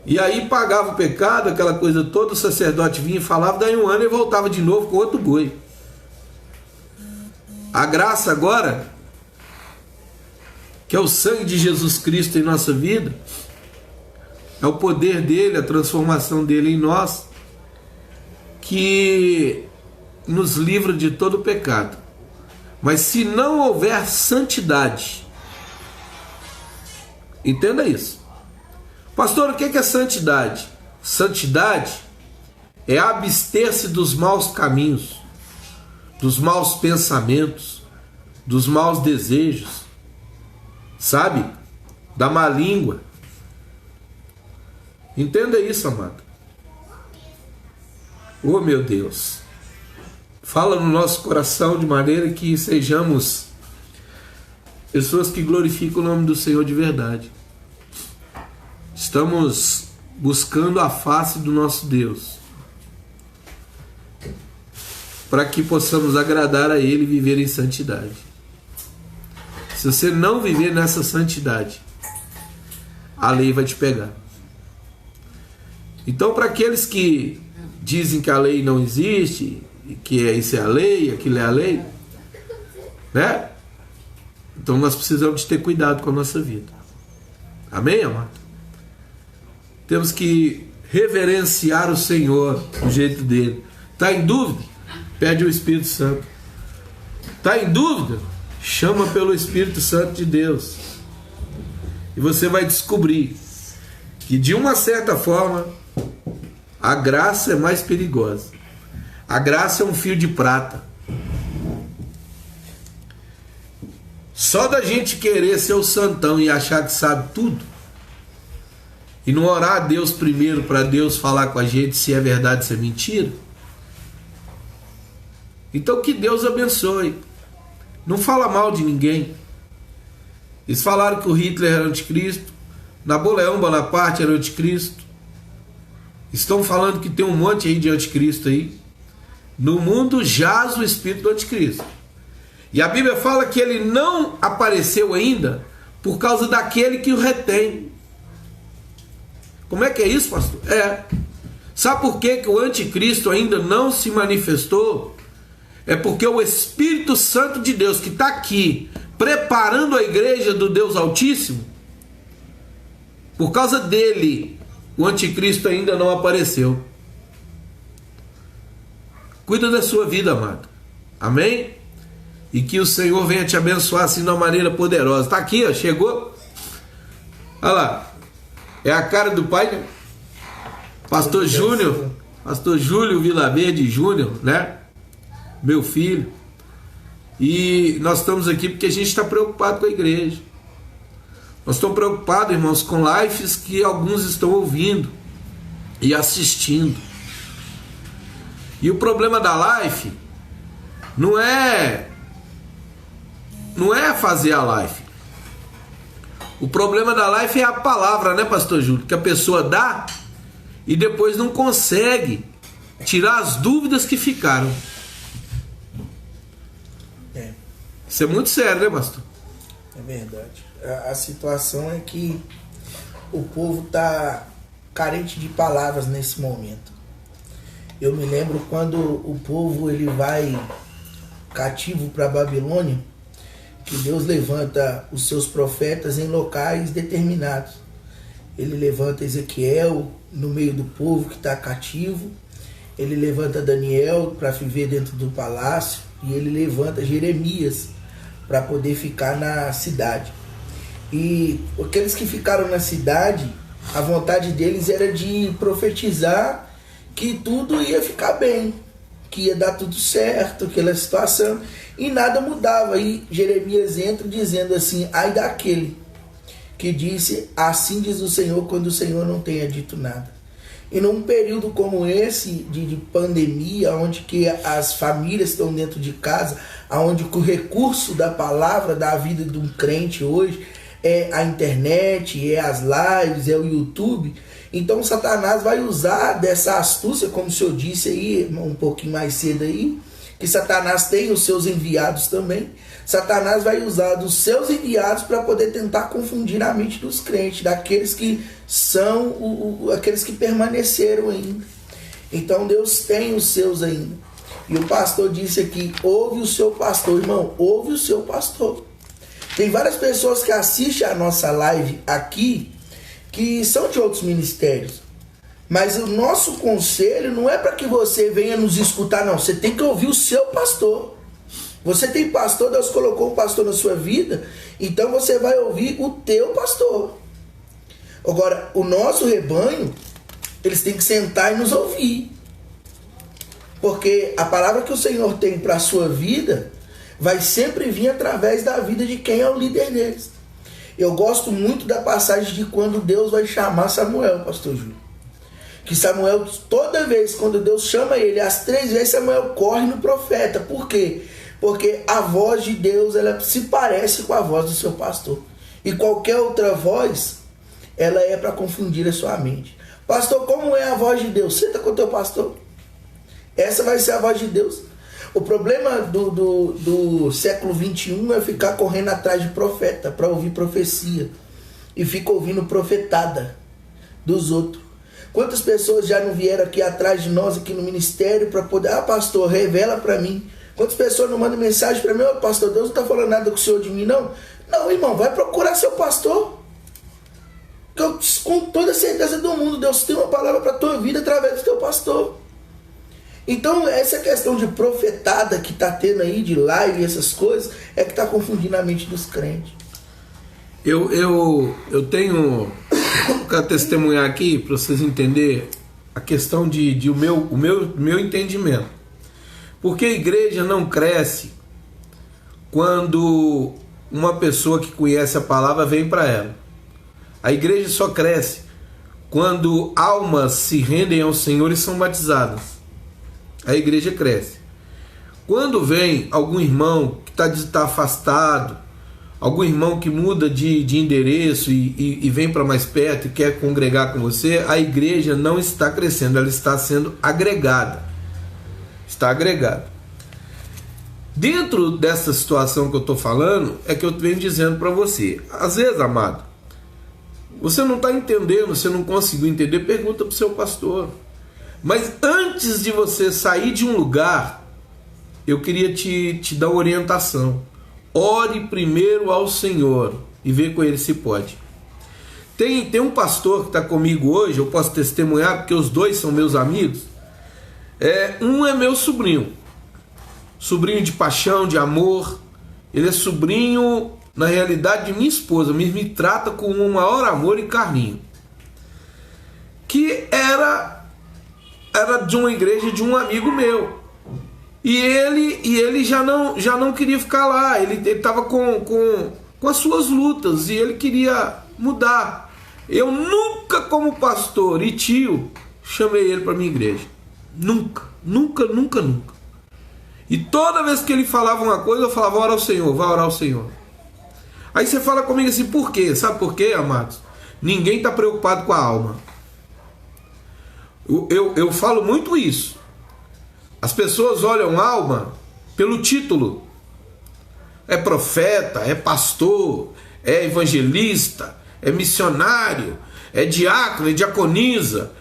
[SPEAKER 1] E aí pagava o pecado, aquela coisa toda, o sacerdote vinha e falava, daí um ano ele voltava de novo com outro boi. A graça agora, que é o sangue de Jesus Cristo em nossa vida, é o poder dele, a transformação dele em nós, que nos livra de todo o pecado. Mas se não houver santidade, entenda isso. Pastor, o que é santidade? Santidade é abster-se dos maus caminhos, dos maus pensamentos, dos maus desejos, sabe? Da má língua. Entenda isso, amado. Oh, meu Deus. Fala no nosso coração de maneira que sejamos pessoas que glorificam o nome do Senhor de verdade. Estamos buscando a face do nosso Deus, para que possamos agradar a Ele e viver em santidade. Se você não viver nessa santidade, a lei vai te pegar. Então, para aqueles que dizem que a lei não existe, que isso é a lei, aquilo é a lei, né? Então nós precisamos de ter cuidado com a nossa vida. Amém, amado? Temos que reverenciar o Senhor do jeito dele. Está em dúvida? Pede o Espírito Santo. Está em dúvida? Chama pelo Espírito Santo de Deus. E você vai descobrir que, de uma certa forma, a graça é mais perigosa. A graça é um fio de prata. Só da gente querer ser o santão e achar que sabe tudo, e não orar a Deus primeiro para Deus falar com a gente se é verdade, se é mentira. Então que Deus abençoe. Não fala mal de ninguém. Eles falaram que o Hitler era anticristo, Napoleão Bonaparte era anticristo. Estão falando que tem um monte aí de anticristo aí. No mundo jaz o espírito do anticristo. E a Bíblia fala que ele não apareceu ainda por causa daquele que o retém. Como é que é isso, pastor? Sabe por que o anticristo ainda não se manifestou? É porque o Espírito Santo de Deus, que está aqui preparando a igreja do Deus Altíssimo, por causa dele, o anticristo ainda não apareceu. Cuida da sua vida, amado. Amém? E que o Senhor venha te abençoar assim de uma maneira poderosa. Está aqui, ó, chegou. Olha lá. É a cara do pai, né? Pastor Júnior. Pastor Júlio Vilaverde Júnior, né? Meu filho. E nós estamos aqui porque a gente está preocupado com a igreja. Nós estamos preocupados, irmãos, com lives que alguns estão ouvindo e assistindo. E o problema da live não é fazer a live. O problema da live é a palavra, né, pastor Júlio? Que a pessoa dá e depois não consegue tirar as dúvidas que ficaram. Isso é muito sério, né, pastor?
[SPEAKER 3] É verdade. A situação é que o povo está carente de palavras nesse momento. Eu me lembro quando o povo ele vai cativo para a Babilônia, que Deus levanta os seus profetas em locais determinados. Ele levanta Ezequiel no meio do povo que está cativo, ele levanta Daniel para viver dentro do palácio, e ele levanta Jeremias para poder ficar na cidade. E aqueles que ficaram na cidade, a vontade deles era de profetizar que tudo ia ficar bem, que ia dar tudo certo, aquela situação, e nada mudava. E Jeremias entra dizendo assim: ai daquele que disse, assim diz o Senhor, quando o Senhor não tenha dito nada. E num período como esse de pandemia, onde que as famílias estão dentro de casa, onde o recurso da palavra da vida de um crente hoje é a internet, é as lives, é o YouTube. Então Satanás vai usar dessa astúcia, como o senhor disse aí um pouquinho mais cedo aí, que Satanás tem os seus enviados também. Satanás vai usar dos seus enviados para poder tentar confundir a mente dos crentes, daqueles que são aqueles que permaneceram ainda. Então Deus tem os seus ainda. E o pastor disse aqui: ouve o seu pastor, irmão, ouve o seu pastor. Tem várias pessoas que assistem a nossa live aqui que são de outros ministérios. Mas o nosso conselho não é para que você venha nos escutar, não. Você tem que ouvir o seu pastor. Você tem pastor, Deus colocou um pastor na sua vida, então você vai ouvir o teu pastor. Agora, o nosso rebanho, eles têm que sentar e nos ouvir. Porque a palavra que o Senhor tem para a sua vida vai sempre vir através da vida de quem é o líder deles. Eu gosto muito da passagem de quando Deus vai chamar Samuel, pastor Júlio. Que Samuel, toda vez quando Deus chama ele, as 3 vezes Samuel corre no profeta. Por quê? Porque a voz de Deus, ela se parece com a voz do seu pastor. E qualquer outra voz, ela é para confundir a sua mente. Pastor, como é a voz de Deus? Senta com o teu pastor. Essa vai ser a voz de Deus. O problema do século 21 é ficar correndo atrás de profeta para ouvir profecia. E fica ouvindo profetada dos outros. Quantas pessoas já não vieram aqui atrás de nós, aqui no ministério, para poder... Ah, pastor, revela para mim. Quantas pessoas não mandam mensagem para mim? Oh, pastor, Deus não está falando nada com o senhor de mim, não? Não, irmão, vai procurar seu pastor. Com toda a certeza do mundo, Deus tem uma palavra para a tua vida através do teu pastor. Então, essa questão de profetada que está tendo aí, de live e essas coisas, é que está confundindo a mente dos crentes.
[SPEAKER 1] Eu tenho para testemunhar aqui, para vocês entenderem a questão de o meu entendimento. Porque a igreja não cresce quando uma pessoa que conhece a palavra vem para ela. A igreja só cresce quando almas se rendem ao Senhor e são batizadas. A igreja cresce. Quando vem algum irmão que está afastado, algum irmão que muda de endereço e vem para mais perto e quer congregar com você, a igreja não está crescendo, ela está sendo agregada. Está agregada. Dentro dessa situação que eu estou falando, é que eu venho dizendo para você. Às vezes, amado, você não está entendendo, você não conseguiu entender, pergunta para o seu pastor. Mas antes de você sair de um lugar, eu queria te dar uma orientação. Ore primeiro ao Senhor e vê com ele se pode. Tem um pastor que está comigo hoje, eu posso testemunhar, porque os dois são meus amigos. Um é meu sobrinho de paixão, de amor. Ele é sobrinho, na realidade, de minha esposa, me trata com o maior amor e carinho. Que era de uma igreja de um amigo meu. E ele já não queria ficar lá. Ele estava com as suas lutas e ele queria mudar. Eu nunca, como pastor e tio, chamei ele para minha igreja. Nunca. E toda vez que ele falava uma coisa, eu falava: ora ao Senhor, vai orar ao Senhor. Aí você fala comigo assim: por quê? Sabe por quê, amados? Ninguém está preocupado com a alma. Eu falo muito isso. As pessoas olham alma pelo título. É profeta, é pastor, é evangelista, é missionário, é diácono, é diaconisa,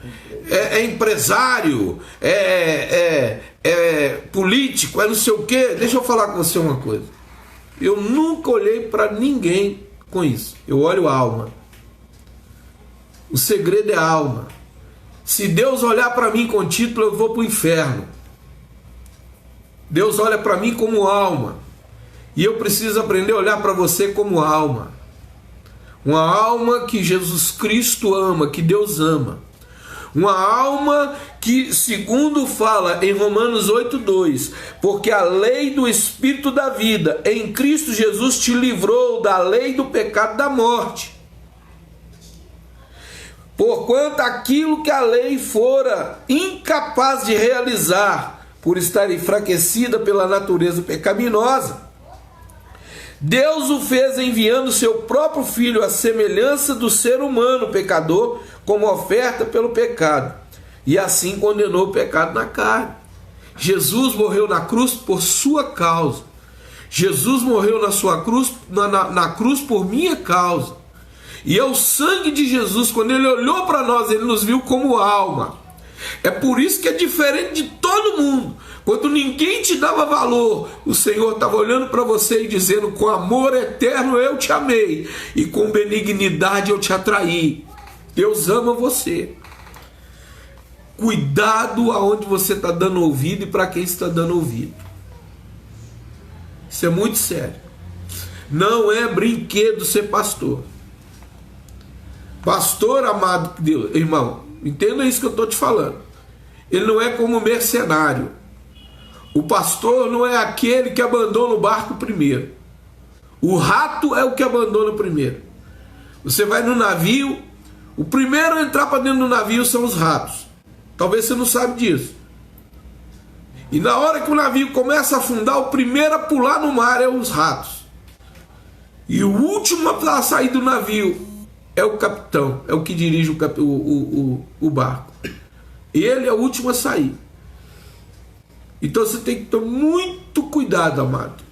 [SPEAKER 1] é empresário, é político, é não sei o quê. Deixa eu falar com você uma coisa. Eu nunca olhei para ninguém com isso. Eu olho a alma. O segredo é a alma. Se Deus olhar para mim com título, eu vou para o inferno. Deus olha para mim como alma. E eu preciso aprender a olhar para você como alma. Uma alma que Jesus Cristo ama, que Deus ama. Uma alma que, segundo fala em Romanos 8:2, porque a lei do Espírito da vida em Cristo Jesus te livrou da lei do pecado e da morte. Porquanto aquilo que a lei fora incapaz de realizar, por estar enfraquecida pela natureza pecaminosa, Deus o fez enviando seu próprio Filho à semelhança do ser humano pecador, como oferta pelo pecado, e assim condenou o pecado na carne. Jesus morreu na cruz por sua causa. Jesus morreu na sua cruz, na cruz por minha causa. E é o sangue de Jesus, quando ele olhou para nós, ele nos viu como alma. É por isso que é diferente de todo mundo. Quando ninguém te dava valor, o Senhor estava olhando para você e dizendo: com amor eterno eu te amei, e com benignidade eu te atraí. Deus ama você. Cuidado aonde você está dando ouvido e para quem está dando ouvido. Isso é muito sério. Não é brinquedo ser pastor. Pastor, amado Deus, irmão, entenda isso que eu estou te falando. Ele não é como mercenário. O pastor não é aquele que abandona o barco primeiro. O rato é o que abandona primeiro. Você vai no navio, o primeiro a entrar para dentro do navio são os ratos. Talvez você não sabe disso. E na hora que o navio começa a afundar, o primeiro a pular no mar é os ratos. E o último a sair do navio é o capitão, é o que dirige o barco. Ele é o último a sair. Então você tem que ter muito cuidado, amado.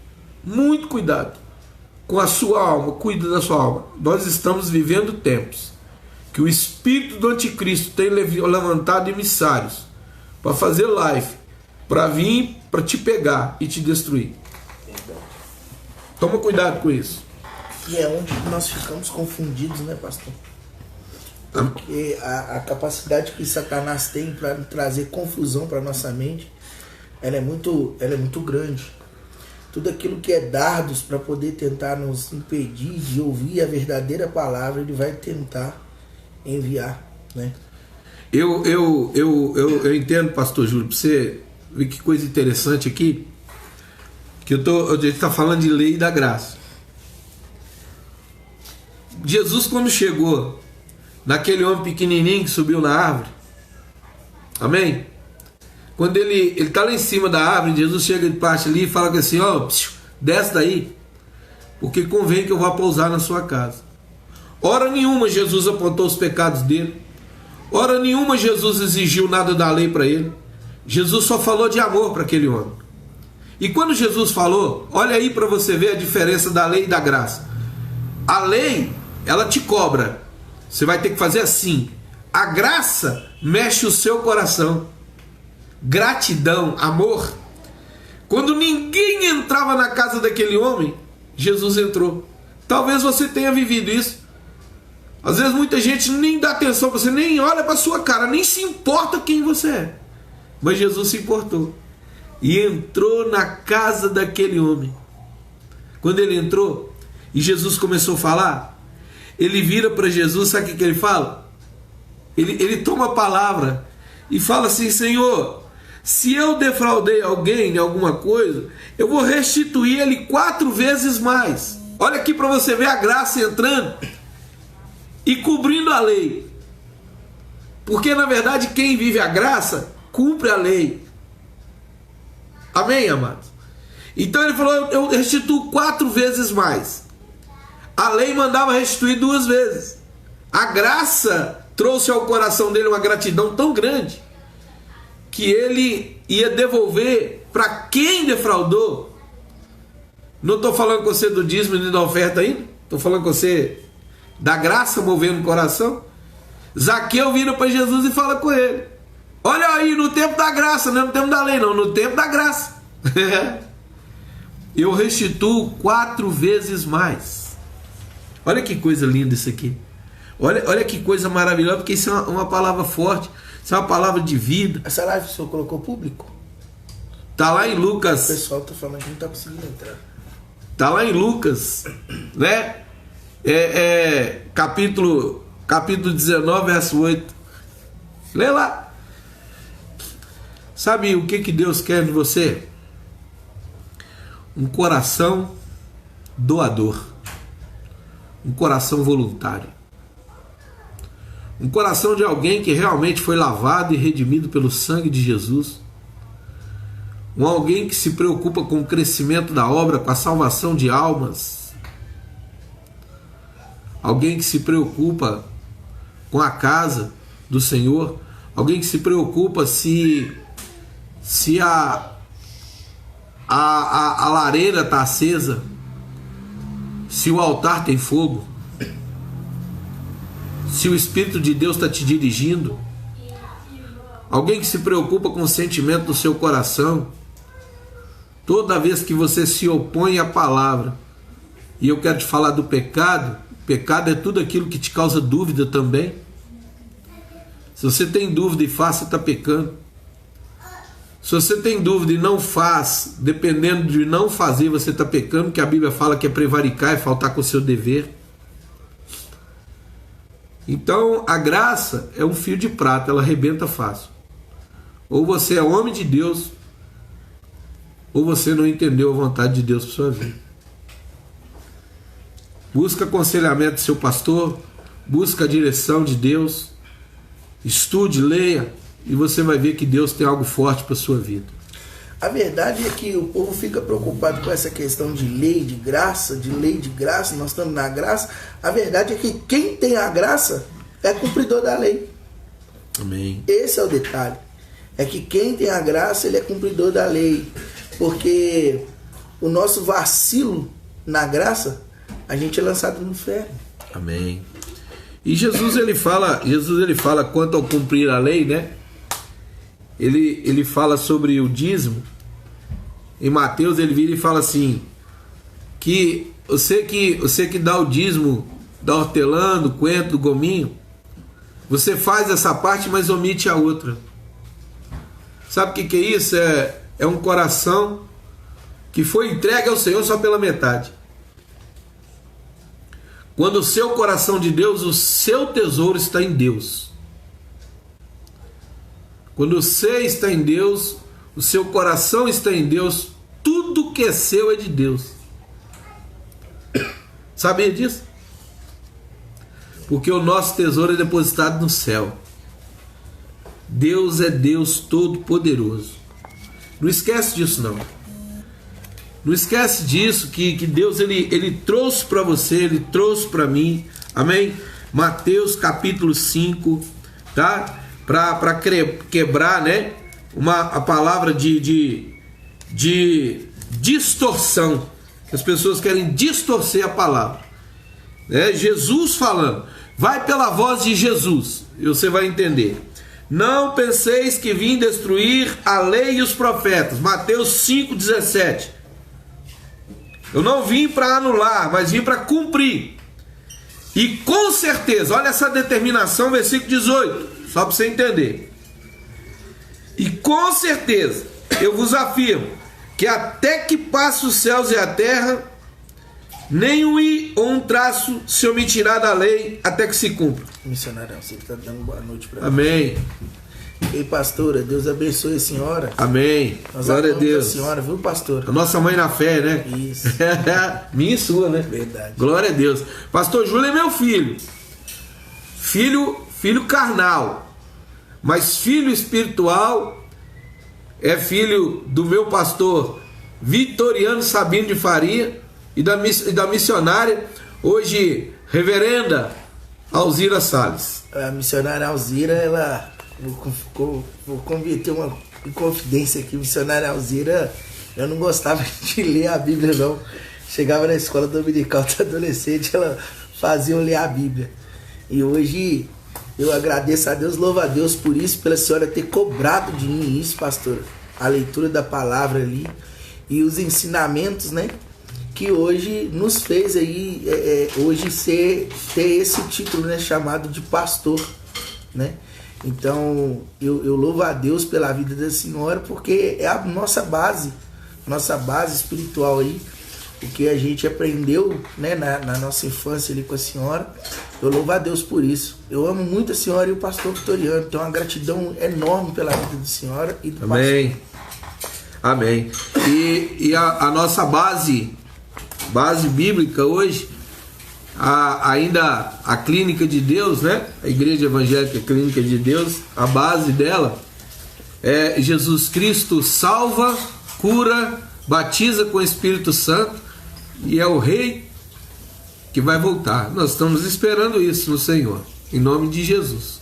[SPEAKER 1] Muito cuidado com a sua alma. Cuida da sua alma. Nós estamos vivendo tempos que o espírito do anticristo tem levantado emissários para fazer live, para vir, para te pegar e te destruir. Toma cuidado com isso.
[SPEAKER 3] E é onde nós ficamos confundidos, né, pastor? Porque a capacidade que Satanás tem para trazer confusão para nossa mente, ela é muito grande. Tudo aquilo que é dardos para poder tentar nos impedir de ouvir a verdadeira palavra, ele vai tentar enviar, né?
[SPEAKER 1] Eu entendo, pastor Júlio, para você ver que coisa interessante aqui, que a gente está falando de lei da graça. Jesus, quando chegou naquele homem pequenininho que subiu na árvore, amém? Quando ele está lá em cima da árvore, Jesus chega de parte ali e fala assim, ó, desce daí, porque convém que eu vá pousar na sua casa. Hora nenhuma Jesus apontou os pecados dele, hora nenhuma Jesus exigiu nada da lei para ele. Jesus só falou de amor para aquele homem. E quando Jesus falou, olha aí para você ver a diferença da lei e da graça. A lei, ela te cobra, você vai ter que fazer assim. A graça mexe o seu coração. Gratidão, amor. Quando ninguém entrava na casa daquele homem, Jesus entrou. Talvez você tenha vivido isso. Às vezes muita gente nem dá atenção para você, nem olha para sua cara, nem se importa quem você é. Mas Jesus se importou e entrou na casa daquele homem. Quando ele entrou e Jesus começou a falar, ele vira para Jesus, sabe o que ele fala? Ele toma a palavra e fala assim, Senhor, se eu defraudei alguém de alguma coisa, eu vou restituir ele 4 vezes mais. Olha aqui para você ver a graça entrando e cobrindo a lei. Porque na verdade quem vive a graça cumpre a lei. Amém, amados? Então ele falou, eu restituo 4 vezes mais. A lei mandava restituir 2 vezes. A graça trouxe ao coração dele uma gratidão tão grande que ele ia devolver para quem defraudou. Não estou falando com você do dízimo nem da oferta ainda. Estou falando com você da graça movendo o coração. Zaqueu vira para Jesus e fala com ele, olha aí, no tempo da graça, não é no tempo da lei não, no tempo da graça. Eu restituo 4 vezes mais. Olha que coisa linda isso aqui. Olha que coisa maravilhosa, porque isso é uma palavra forte, isso é uma palavra de vida.
[SPEAKER 3] Essa live o senhor colocou público?
[SPEAKER 1] Está lá em Lucas.
[SPEAKER 3] O pessoal está falando que não está conseguindo entrar.
[SPEAKER 1] Está lá em Lucas, né? Capítulo 19, verso 8. Lê lá. Sabe o que Deus quer de você? Um coração doador. Um coração voluntário. Um coração de alguém que realmente foi lavado e redimido pelo sangue de Jesus. Um alguém que se preocupa com o crescimento da obra, com a salvação de almas. Alguém que se preocupa com a casa do Senhor. Alguém que se preocupa se a lareira está acesa, se o altar tem fogo, se o Espírito de Deus está te dirigindo. Alguém que se preocupa com o sentimento do seu coração. Toda vez que você se opõe à palavra, e eu quero te falar do pecado, pecado é tudo aquilo que te causa dúvida também. Se você tem dúvida e faz, você está pecando. Se você tem dúvida e não faz, dependendo de não fazer, você está pecando, porque a Bíblia fala que é prevaricar, é faltar com o seu dever. Então, a graça é um fio de prata, ela arrebenta fácil. Ou você é homem de Deus, ou você não entendeu a vontade de Deus para sua vida. Busca aconselhamento do seu pastor, busca a direção de Deus, estude, leia, e você vai ver que Deus tem algo forte para sua vida.
[SPEAKER 3] A verdade é que o povo fica preocupado com essa questão de lei de graça, nós estamos na graça. A verdade é que quem tem a graça é cumpridor da lei.
[SPEAKER 1] Amém.
[SPEAKER 3] Esse é o detalhe. É que quem tem a graça, ele é cumpridor da lei. Porque o nosso vacilo na graça, a gente é lançado no inferno.
[SPEAKER 1] Amém. E Jesus ele fala quanto ao cumprir a lei, né? Ele fala sobre o dízimo. Em Mateus ele vira e fala assim, que você que dá o dízimo da hortelã, do coentro, do gominho, você faz essa parte, mas omite a outra. Sabe o que é isso? É um coração que foi entregue ao Senhor só pela metade. Quando o seu coração de Deus, o seu tesouro está em Deus. Quando você está em Deus, o seu coração está em Deus, tudo que é seu é de Deus. Sabia disso? Porque o nosso tesouro é depositado no céu. Deus é Deus Todo-Poderoso. Não esquece disso, não. Não esquece disso, que Deus ele trouxe para você, ele trouxe para mim. Amém? Mateus capítulo 5, tá? Para quebrar, né? A palavra de distorção. As pessoas querem distorcer a palavra. Jesus falando. Vai pela voz de Jesus e você vai entender. Não penseis que vim destruir a lei e os profetas. Mateus 5,17. Eu não vim para anular, mas vim para cumprir. E com certeza, olha essa determinação, versículo 18, só para você entender. E com certeza, eu vos afirmo, que até que passe os céus e a terra, nenhum i ou um traço se omitirá da lei até que se cumpra.
[SPEAKER 3] Missionário, você está dando boa noite para mim.
[SPEAKER 1] Amém.
[SPEAKER 3] Ei, pastora, Deus abençoe a senhora.
[SPEAKER 1] Amém.
[SPEAKER 3] Nós
[SPEAKER 1] Glória a Deus.
[SPEAKER 3] A senhora, viu, pastora?
[SPEAKER 1] A nossa mãe na fé, né?
[SPEAKER 3] Isso.
[SPEAKER 1] Minha e sua, né?
[SPEAKER 3] Verdade.
[SPEAKER 1] Glória a Deus. Pastor Júlio é meu filho. Filho carnal. Mas filho espiritual é filho do meu pastor Vitoriano Sabino de Faria e da missionária, hoje reverenda Alzira Salles.
[SPEAKER 3] A missionária Alzira, ela... Vou converter uma confidência aqui. Missionária Alzira, eu não gostava de ler a Bíblia, não. Chegava na escola dominical de adolescente, ela fazia eu ler a Bíblia. E hoje eu agradeço a Deus, louvo a Deus por isso, pela senhora ter cobrado de mim isso, pastora. A leitura da palavra ali e os ensinamentos, né? Que hoje nos fez aí, hoje ter esse título, né? Chamado de pastor, né? Então eu louvo a Deus pela vida da senhora, porque é a nossa base espiritual aí, o que a gente aprendeu, né, na nossa infância ali com a senhora. Eu louvo a Deus por isso. Eu amo muito a senhora e o pastor Vitoriano, tenho uma gratidão enorme pela vida da senhora e do
[SPEAKER 1] Amém.
[SPEAKER 3] pastor.
[SPEAKER 1] Amém. E a nossa base bíblica hoje, ainda a Clínica de Deus, né? A Igreja Evangélica Clínica de Deus, a base dela é Jesus Cristo salva, cura, batiza com o Espírito Santo e é o Rei que vai voltar. Nós estamos esperando isso no Senhor, em nome de Jesus.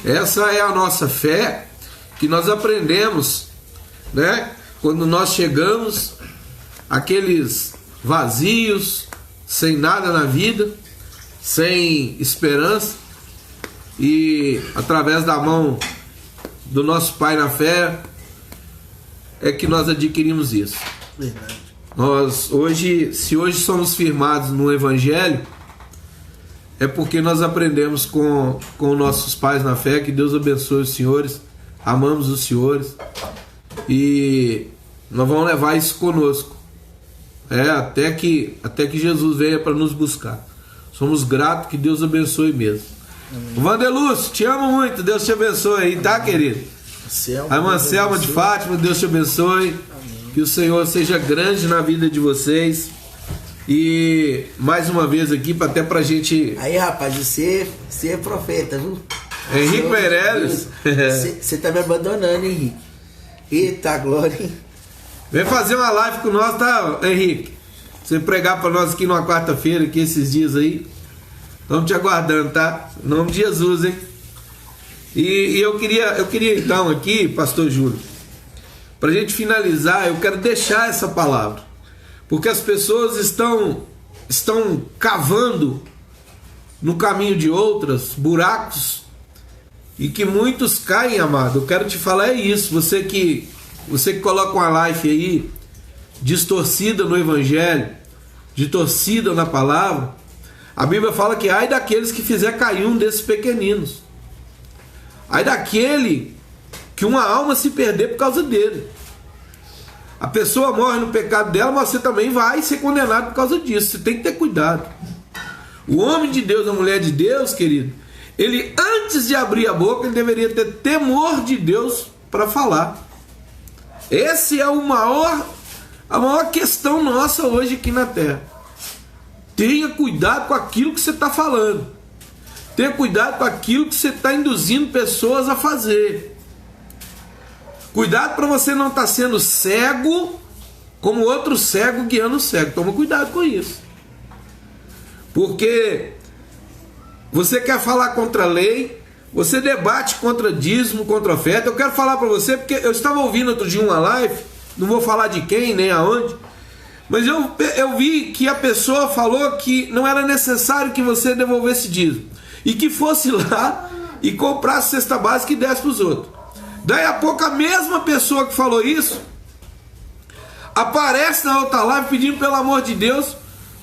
[SPEAKER 1] Essa é a nossa fé que nós aprendemos, né? Quando nós chegamos, aqueles vazios, sem nada na vida, sem esperança, e através da mão do nosso Pai na fé é que nós adquirimos isso.
[SPEAKER 3] Verdade.
[SPEAKER 1] Nós se hoje somos firmados no Evangelho, é porque nós aprendemos com nossos pais na fé. Que Deus abençoe os senhores, amamos os senhores, E nós vamos levar isso conosco. Até que Jesus venha para nos buscar. Somos gratos, que Deus abençoe mesmo. Vandelúcio, te amo muito, Deus te abençoe aí, tá, querido? A irmã Selma de Fátima, Deus te abençoe. Amém. Que o Senhor seja grande na vida de vocês. E mais uma vez aqui, até pra gente...
[SPEAKER 3] Aí, rapaz, você é profeta, viu?
[SPEAKER 1] Henrique Meirelles.
[SPEAKER 3] Você tá me abandonando, Henrique. Eita, glória, hein?
[SPEAKER 1] Vem fazer uma live com nós, tá, Henrique? Você pregar pra nós aqui numa quarta-feira, aqui esses dias aí. Estamos te aguardando, tá? Em nome de Jesus, hein? E eu queria então aqui, pastor Júlio, pra gente finalizar, eu quero deixar essa palavra. Porque as pessoas estão cavando no caminho de outras buracos e que muitos caem, amado. Eu quero te falar isso. Você que coloca uma live aí distorcida no evangelho, distorcida na palavra, a Bíblia fala que ai daqueles que fizer cair um desses pequeninos. Ai daquele que uma alma se perder por causa dele. A pessoa morre no pecado dela, mas você também vai ser condenado por causa disso. Você tem que ter cuidado. O homem de Deus, a mulher de Deus, querido, ele antes de abrir a boca, ele deveria ter temor de Deus para falar. Esse é a maior questão nossa hoje aqui na terra. Tenha cuidado com aquilo que você está falando. Tenha cuidado com aquilo que você está induzindo pessoas a fazer. Cuidado para você não estar sendo cego como outro cego guiando o cego. Toma cuidado com isso. Porque você quer falar contra a lei, você debate contra dízimo, contra oferta. Eu quero falar para você, porque eu estava ouvindo outro dia uma live, não vou falar de quem, nem aonde, mas eu vi que a pessoa falou que não era necessário que você devolvesse dízimo, e que fosse lá e comprasse cesta básica e desse para os outros. Daí a pouco a mesma pessoa que falou isso aparece na outra live pedindo pelo amor de Deus,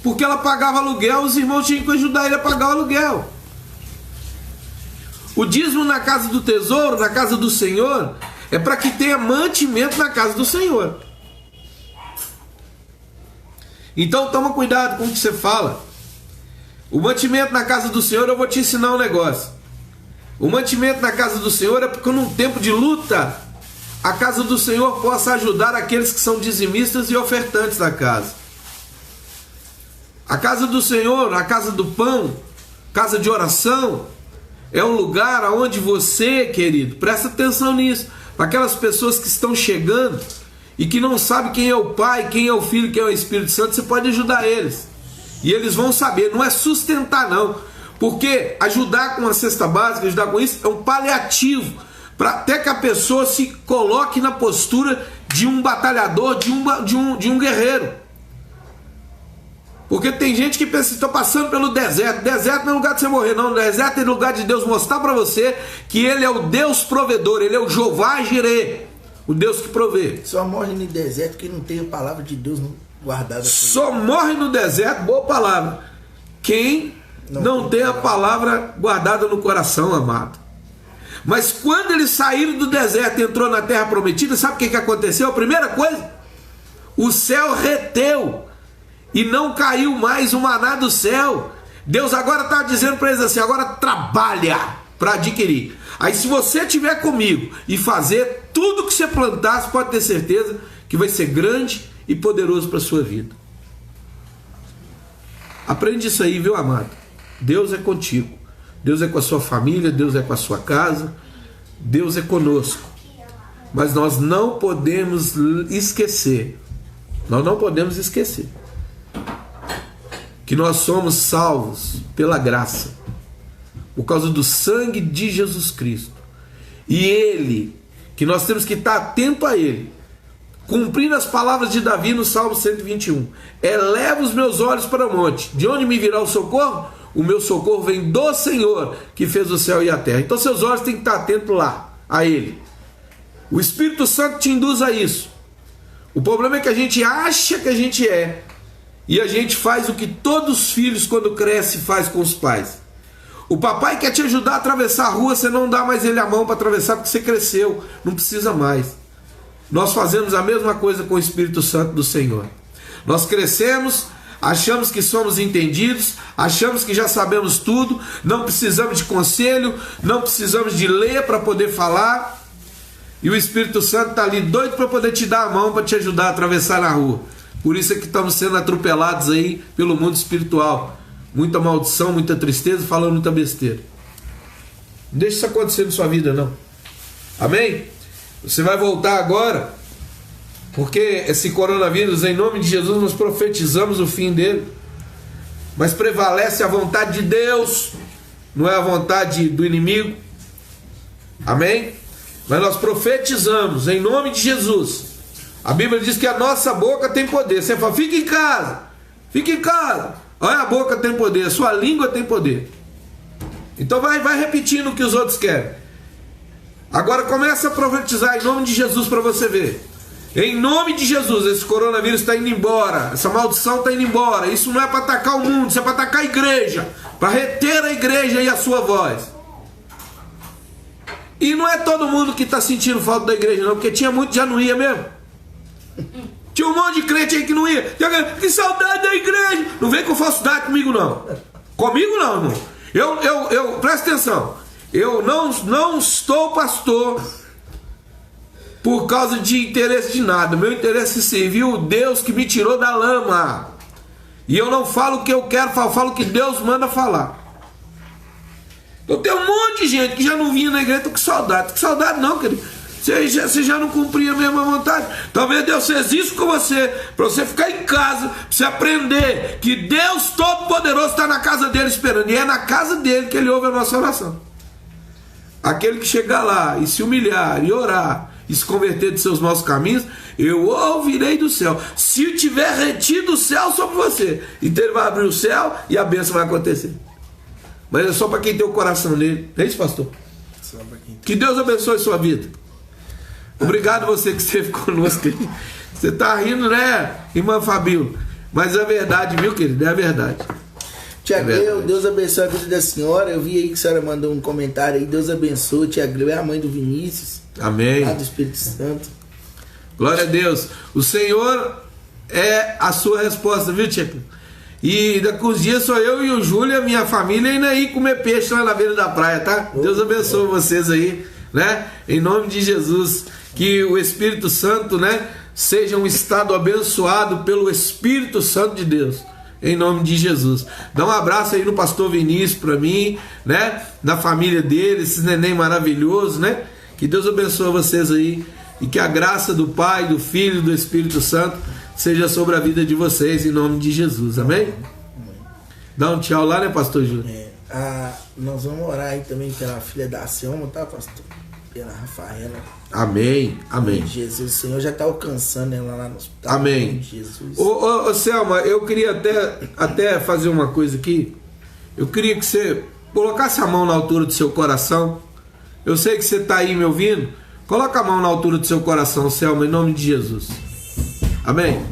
[SPEAKER 1] porque ela pagava aluguel, os irmãos tinham que ajudar ele a pagar o aluguel. O dízimo na casa do tesouro, na casa do Senhor, é para que tenha mantimento na casa do Senhor. Então toma cuidado com o que você fala. O mantimento na casa do Senhor, eu vou te ensinar um negócio. O mantimento na casa do Senhor é porque num tempo de luta, a casa do Senhor possa ajudar aqueles que são dizimistas e ofertantes da casa. A casa do Senhor, a casa do pão, casa de oração, é um lugar onde você, querido, presta atenção nisso, para aquelas pessoas que estão chegando e que não sabem quem é o Pai, quem é o Filho, quem é o Espírito Santo, você pode ajudar eles. E eles vão saber, não é sustentar não. Porque ajudar com a cesta básica, ajudar com isso, é um paliativo para até que a pessoa se coloque na postura de um batalhador, de um guerreiro. Porque tem gente que pensa que estou passando pelo deserto. Deserto não é lugar de você morrer, não. Deserto é lugar de Deus mostrar para você que Ele é o Deus provedor, Ele é o Jeová Jireh, o Deus que provê.
[SPEAKER 3] Só morre no deserto que não tem a palavra de Deus guardada.
[SPEAKER 1] Só morre no deserto, boa palavra, quem não tem a palavra guardada no coração, amado. Mas quando eles saíram do deserto e entrou na terra prometida, sabe o que aconteceu? A primeira coisa, o céu reteu e não caiu mais o maná do céu. Deus agora está dizendo para eles assim: agora trabalha para adquirir. Aí se você estiver comigo e fazer tudo que você plantar, você pode ter certeza que vai ser grande e poderoso para a sua vida. Aprende isso aí, viu, amado? Deus é contigo, Deus é com a sua família, Deus é com a sua casa, Deus é conosco. Mas nós não podemos esquecer, que nós somos salvos pela graça, por causa do sangue de Jesus Cristo. E Ele, que nós temos que estar atento a Ele, cumprindo as palavras de Davi no Salmo 121. Eleva os meus olhos para o monte, de onde me virá o socorro? O meu socorro vem do Senhor, que fez o céu e a terra. Então seus olhos têm que estar atentos lá, a Ele. O Espírito Santo te induz a isso. O problema é que a gente acha que a gente é, e a gente faz o que todos os filhos quando cresce faz com os pais. O papai quer te ajudar a atravessar a rua, você não dá mais ele a mão para atravessar porque você cresceu, não precisa mais. nós fazemos a mesma coisa com o Espírito Santo do Senhor. Nós crescemos, achamos que somos entendidos, achamos que já sabemos tudo, não precisamos de conselho, não precisamos de ler para poder falar, e o Espírito Santo está ali doido para poder te dar a mão, para te ajudar a atravessar na rua. Por isso é que estamos sendo atropelados aí pelo mundo espiritual. Muita maldição, muita tristeza, falando muita besteira. Não deixe isso acontecer na sua vida, não. Amém? Você vai voltar agora, porque esse coronavírus, em nome de Jesus, nós profetizamos o fim dele. Mas prevalece a vontade de Deus, não é a vontade do inimigo. Amém? Mas nós profetizamos em nome de Jesus. A Bíblia diz que a nossa boca tem poder. Você fala, fica em casa, fica em casa. Olha, a boca tem poder, a sua língua tem poder. Então vai repetindo o que os outros querem. Agora começa a profetizar em nome de Jesus para você ver. Em nome de Jesus, esse coronavírus está indo embora, essa maldição está indo embora. Isso não é para atacar o mundo, isso é para atacar a igreja, para reter a igreja e a sua voz. E não é todo mundo que está sentindo falta da igreja, não, porque tinha muito que já não ia mesmo. Tinha um monte de crente aí que não ia. Que saudade da igreja. Não vem com falsidade comigo, não. Comigo não, irmão. Eu presta atenção. Eu não estou pastor por causa de interesse de nada. Meu interesse é servir o Deus que me tirou da lama. E eu não falo o que eu quero, eu falo o que Deus manda falar. Então tem um monte de gente que já não vinha na igreja, tô com saudade. Que saudade não, querido. Você já não cumpria a mesma vontade. Talvez Deus fez isso com você, para você ficar em casa, para você aprender que Deus Todo-Poderoso está na casa dele esperando. E é na casa dele que ele ouve a nossa oração. Aquele que chegar lá e se humilhar e orar e se converter de seus maus caminhos, eu ouvirei do céu. Se tiver retido o céu sobre você, então ele vai abrir o céu e a bênção vai acontecer. Mas é só para quem tem o coração nele. É isso, pastor? Que Deus abençoe a sua vida. Obrigado você que esteve conosco. Você está rindo, né, irmã Fabíola? Mas é verdade, viu, querido? É verdade.
[SPEAKER 3] Tia Gleu, Deus abençoe a vida da senhora. Eu vi aí que a senhora mandou um comentário aí. Deus abençoe. Tia Gleu é a mãe do Vinícius.
[SPEAKER 1] Amém.
[SPEAKER 3] Lá do Espírito Santo.
[SPEAKER 1] Glória a Deus. O Senhor é a sua resposta, viu, tia Gleu? E daqui uns dias sou eu e o Júlio e a minha família indo aí comer peixe lá na beira da praia, tá? Deus abençoe vocês aí, né? Em nome de Jesus. Que o Espírito Santo, né, seja um estado abençoado pelo Espírito Santo de Deus. Em nome de Jesus. Dá um abraço aí no pastor Vinícius para mim, né? Na família dele, esse neném maravilhoso, né? Que Deus abençoe vocês aí. E que a graça do Pai, do Filho e do Espírito Santo seja sobre a vida de vocês, em nome de Jesus. Amém? Dá um tchau lá, né, pastor Júlio?
[SPEAKER 3] Nós vamos orar aí também pela filha da Selma, tá, pastor? Pela Rafaela.
[SPEAKER 1] Amém, amém.
[SPEAKER 3] Jesus, o Senhor já está alcançando ela lá no hospital.
[SPEAKER 1] Amém.
[SPEAKER 3] Jesus.
[SPEAKER 1] Ô Selma, eu queria até fazer uma coisa aqui. Eu queria que você colocasse a mão na altura do seu coração. Eu sei que você está aí me ouvindo. Coloca a mão na altura do seu coração, Selma, em nome de Jesus. Amém?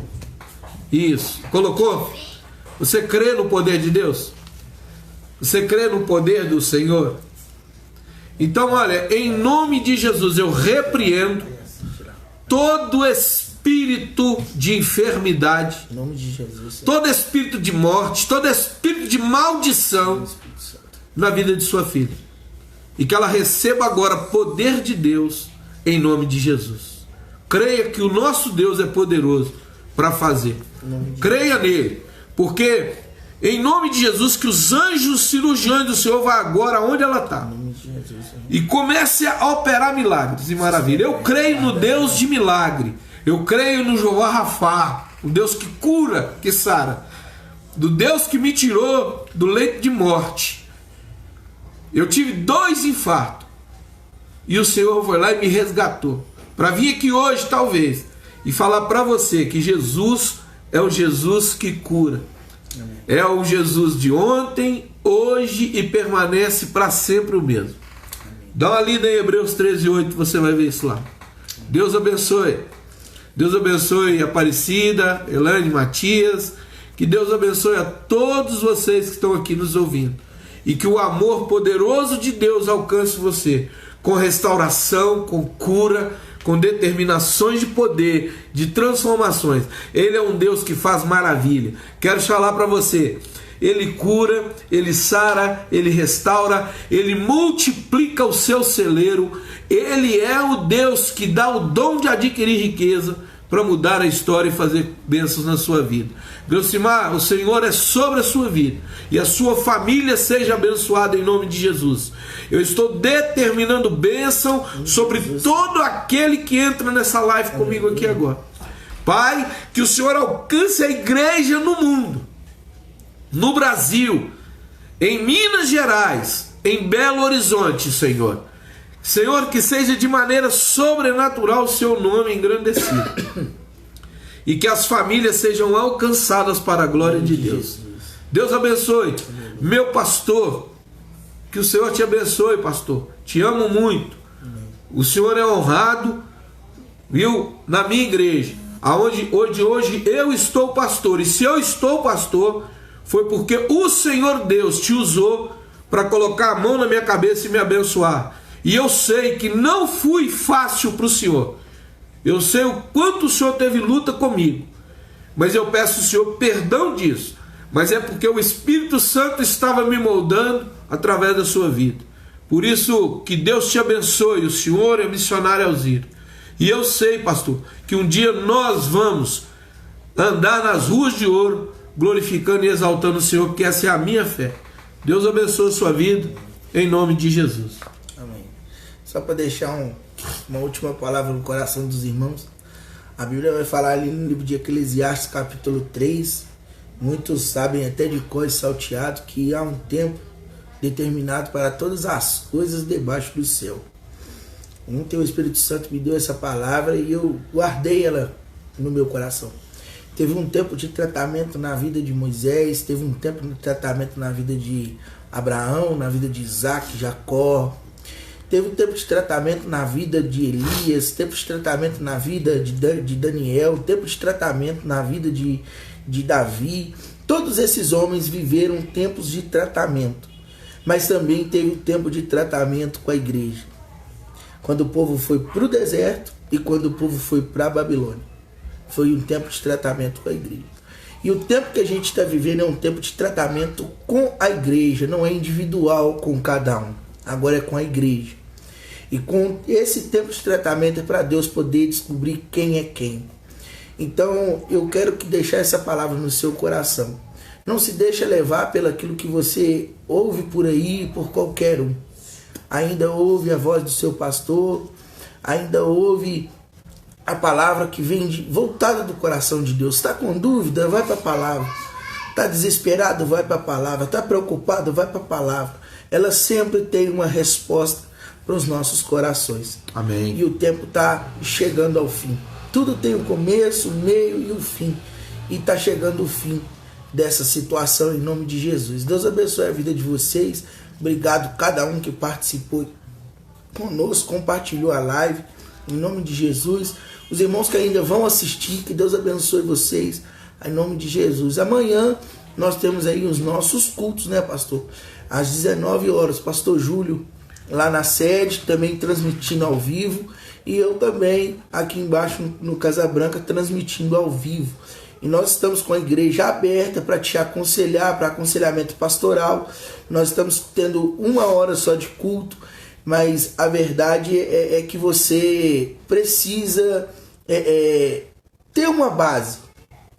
[SPEAKER 1] Isso. Colocou? Você crê no poder de Deus? Você crê no poder do Senhor? Então, olha, em nome de Jesus eu repreendo todo espírito de enfermidade,
[SPEAKER 3] Em nome de Jesus.
[SPEAKER 1] todo espírito de morte, todo espírito de maldição na vida de sua filha. E que ela receba agora poder de Deus em nome de Jesus. Creia que o nosso Deus é poderoso para fazer. Creia nele, porque em nome de Jesus que os anjos cirurgiões do Senhor vão agora onde ela está e comece a operar milagres e maravilha. Eu creio no Deus de milagre. Eu creio no Jeová Rafá, o Deus que cura, que sara, do Deus que me tirou do leito de morte. Eu tive 2 infartos e o Senhor foi lá e me resgatou para vir aqui hoje talvez e falar para você que Jesus é o Jesus que cura. É o Jesus de ontem, hoje e permanece para sempre o mesmo. Dá uma lida em Hebreus 13:8, você vai ver isso lá. Deus abençoe. Deus abençoe Aparecida, Elane, Matias. Que Deus abençoe a todos vocês que estão aqui nos ouvindo. E que o amor poderoso de Deus alcance você com restauração, com cura, com determinações de poder, de transformações. Ele é um Deus que faz maravilha. Quero falar para você, Ele cura, Ele sara, Ele restaura, Ele multiplica o seu celeiro. Ele é o Deus que dá o dom de adquirir riqueza para mudar a história e fazer bênçãos na sua vida. Glaucimar, o Senhor é sobre a sua vida e a sua família seja abençoada em nome de Jesus. Eu estou determinando bênção sobre todo aquele que entra nessa live comigo aqui agora. Pai, que o Senhor alcance a igreja no mundo, no Brasil, em Minas Gerais, em Belo Horizonte, Senhor. Senhor, que seja de maneira sobrenatural o seu nome engrandecido. E que as famílias sejam alcançadas para a glória de Deus. Deus abençoe. Meu pastor, que o Senhor te abençoe, pastor. Te amo muito. O Senhor é honrado, viu, na minha igreja, aonde hoje eu estou pastor. E se eu estou pastor, foi porque o Senhor Deus te usou para colocar a mão na minha cabeça e me abençoar. E eu sei que não fui fácil para o Senhor. Eu sei o quanto o Senhor teve luta comigo. Mas eu peço ao Senhor perdão disso. Mas é porque o Espírito Santo estava me moldando através da sua vida. Por isso, que Deus te abençoe. O Senhor é missionário Alzira. E eu sei, pastor, que um dia nós vamos andar nas ruas de ouro, glorificando e exaltando o Senhor, porque essa é a minha fé. Deus abençoe a sua vida, em nome de Jesus.
[SPEAKER 3] Amém. Só para deixar uma última palavra no coração dos irmãos, a Bíblia vai falar ali no livro de Eclesiastes, capítulo 3, muitos sabem até de cor e salteado, que há um tempo determinado para todas as coisas debaixo do céu. Ontem o Espírito Santo me deu essa palavra e eu guardei ela no meu coração. Teve um tempo de tratamento na vida de Moisés, teve um tempo de tratamento na vida de Abraão, na vida de Isaac, Jacó. Teve um tempo de tratamento na vida de Elias, tempo de tratamento na vida de Daniel, tempo de tratamento na vida de Davi. Todos esses homens viveram tempos de tratamento, mas também teve um tempo de tratamento com a igreja. Quando o povo foi para o deserto e quando o povo foi para a Babilônia. Foi um tempo de tratamento com a igreja. E o tempo que a gente está vivendo é um tempo de tratamento com a igreja, não é individual com cada um. Agora é com a igreja. E com esse tempo de tratamento é para Deus poder descobrir quem é quem. Então eu quero deixar essa palavra no seu coração. Não se deixe levar pelaquilo que você ouve por aí, por qualquer um. Ainda ouve a voz do seu pastor, ainda ouve a palavra que vem voltada do coração de Deus. Está com dúvida? Vai para a palavra. Está desesperado? Vai para a palavra. Está preocupado? Vai para a palavra. Ela sempre tem uma resposta para os nossos corações.
[SPEAKER 1] Amém.
[SPEAKER 3] E o tempo está chegando ao fim. Tudo tem o começo, o meio e o fim. E está chegando o fim dessa situação em nome de Jesus. Deus abençoe a vida de vocês. Obrigado cada um que participou conosco, compartilhou a live. Em nome de Jesus. Os irmãos que ainda vão assistir, que Deus abençoe vocês. Em nome de Jesus. Amanhã nós temos aí os nossos cultos, né, pastor? Às 19 horas. Pastor Júlio lá na sede, também transmitindo ao vivo. E eu também aqui embaixo no Casa Branca transmitindo ao vivo. E nós estamos com a igreja aberta para te aconselhar, para aconselhamento pastoral. Nós estamos tendo 1 hora só de culto. Mas a verdade é que você precisa ter uma base.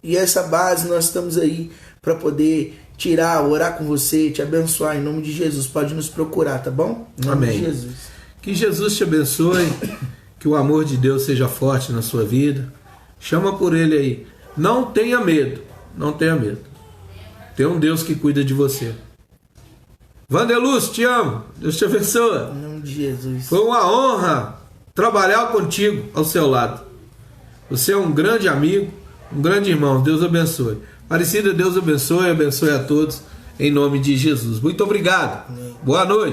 [SPEAKER 3] E essa base nós estamos aí para poder tirar, orar com você, te abençoar em nome de Jesus. Pode nos procurar, tá bom? Em nome
[SPEAKER 1] Amém.
[SPEAKER 3] de Jesus.
[SPEAKER 1] Que Jesus te abençoe, que o amor de Deus seja forte na sua vida. Chama por Ele aí. Não tenha medo, não tenha medo. Tem um Deus que cuida de você. Vandeluz, te amo. Deus te abençoe.
[SPEAKER 3] Em nome de Jesus.
[SPEAKER 1] Foi uma honra trabalhar contigo ao seu lado. Você é um grande amigo, um grande irmão. Deus abençoe. Aparecida, Deus abençoe a todos em nome de Jesus. Muito obrigado. Amém. Boa noite.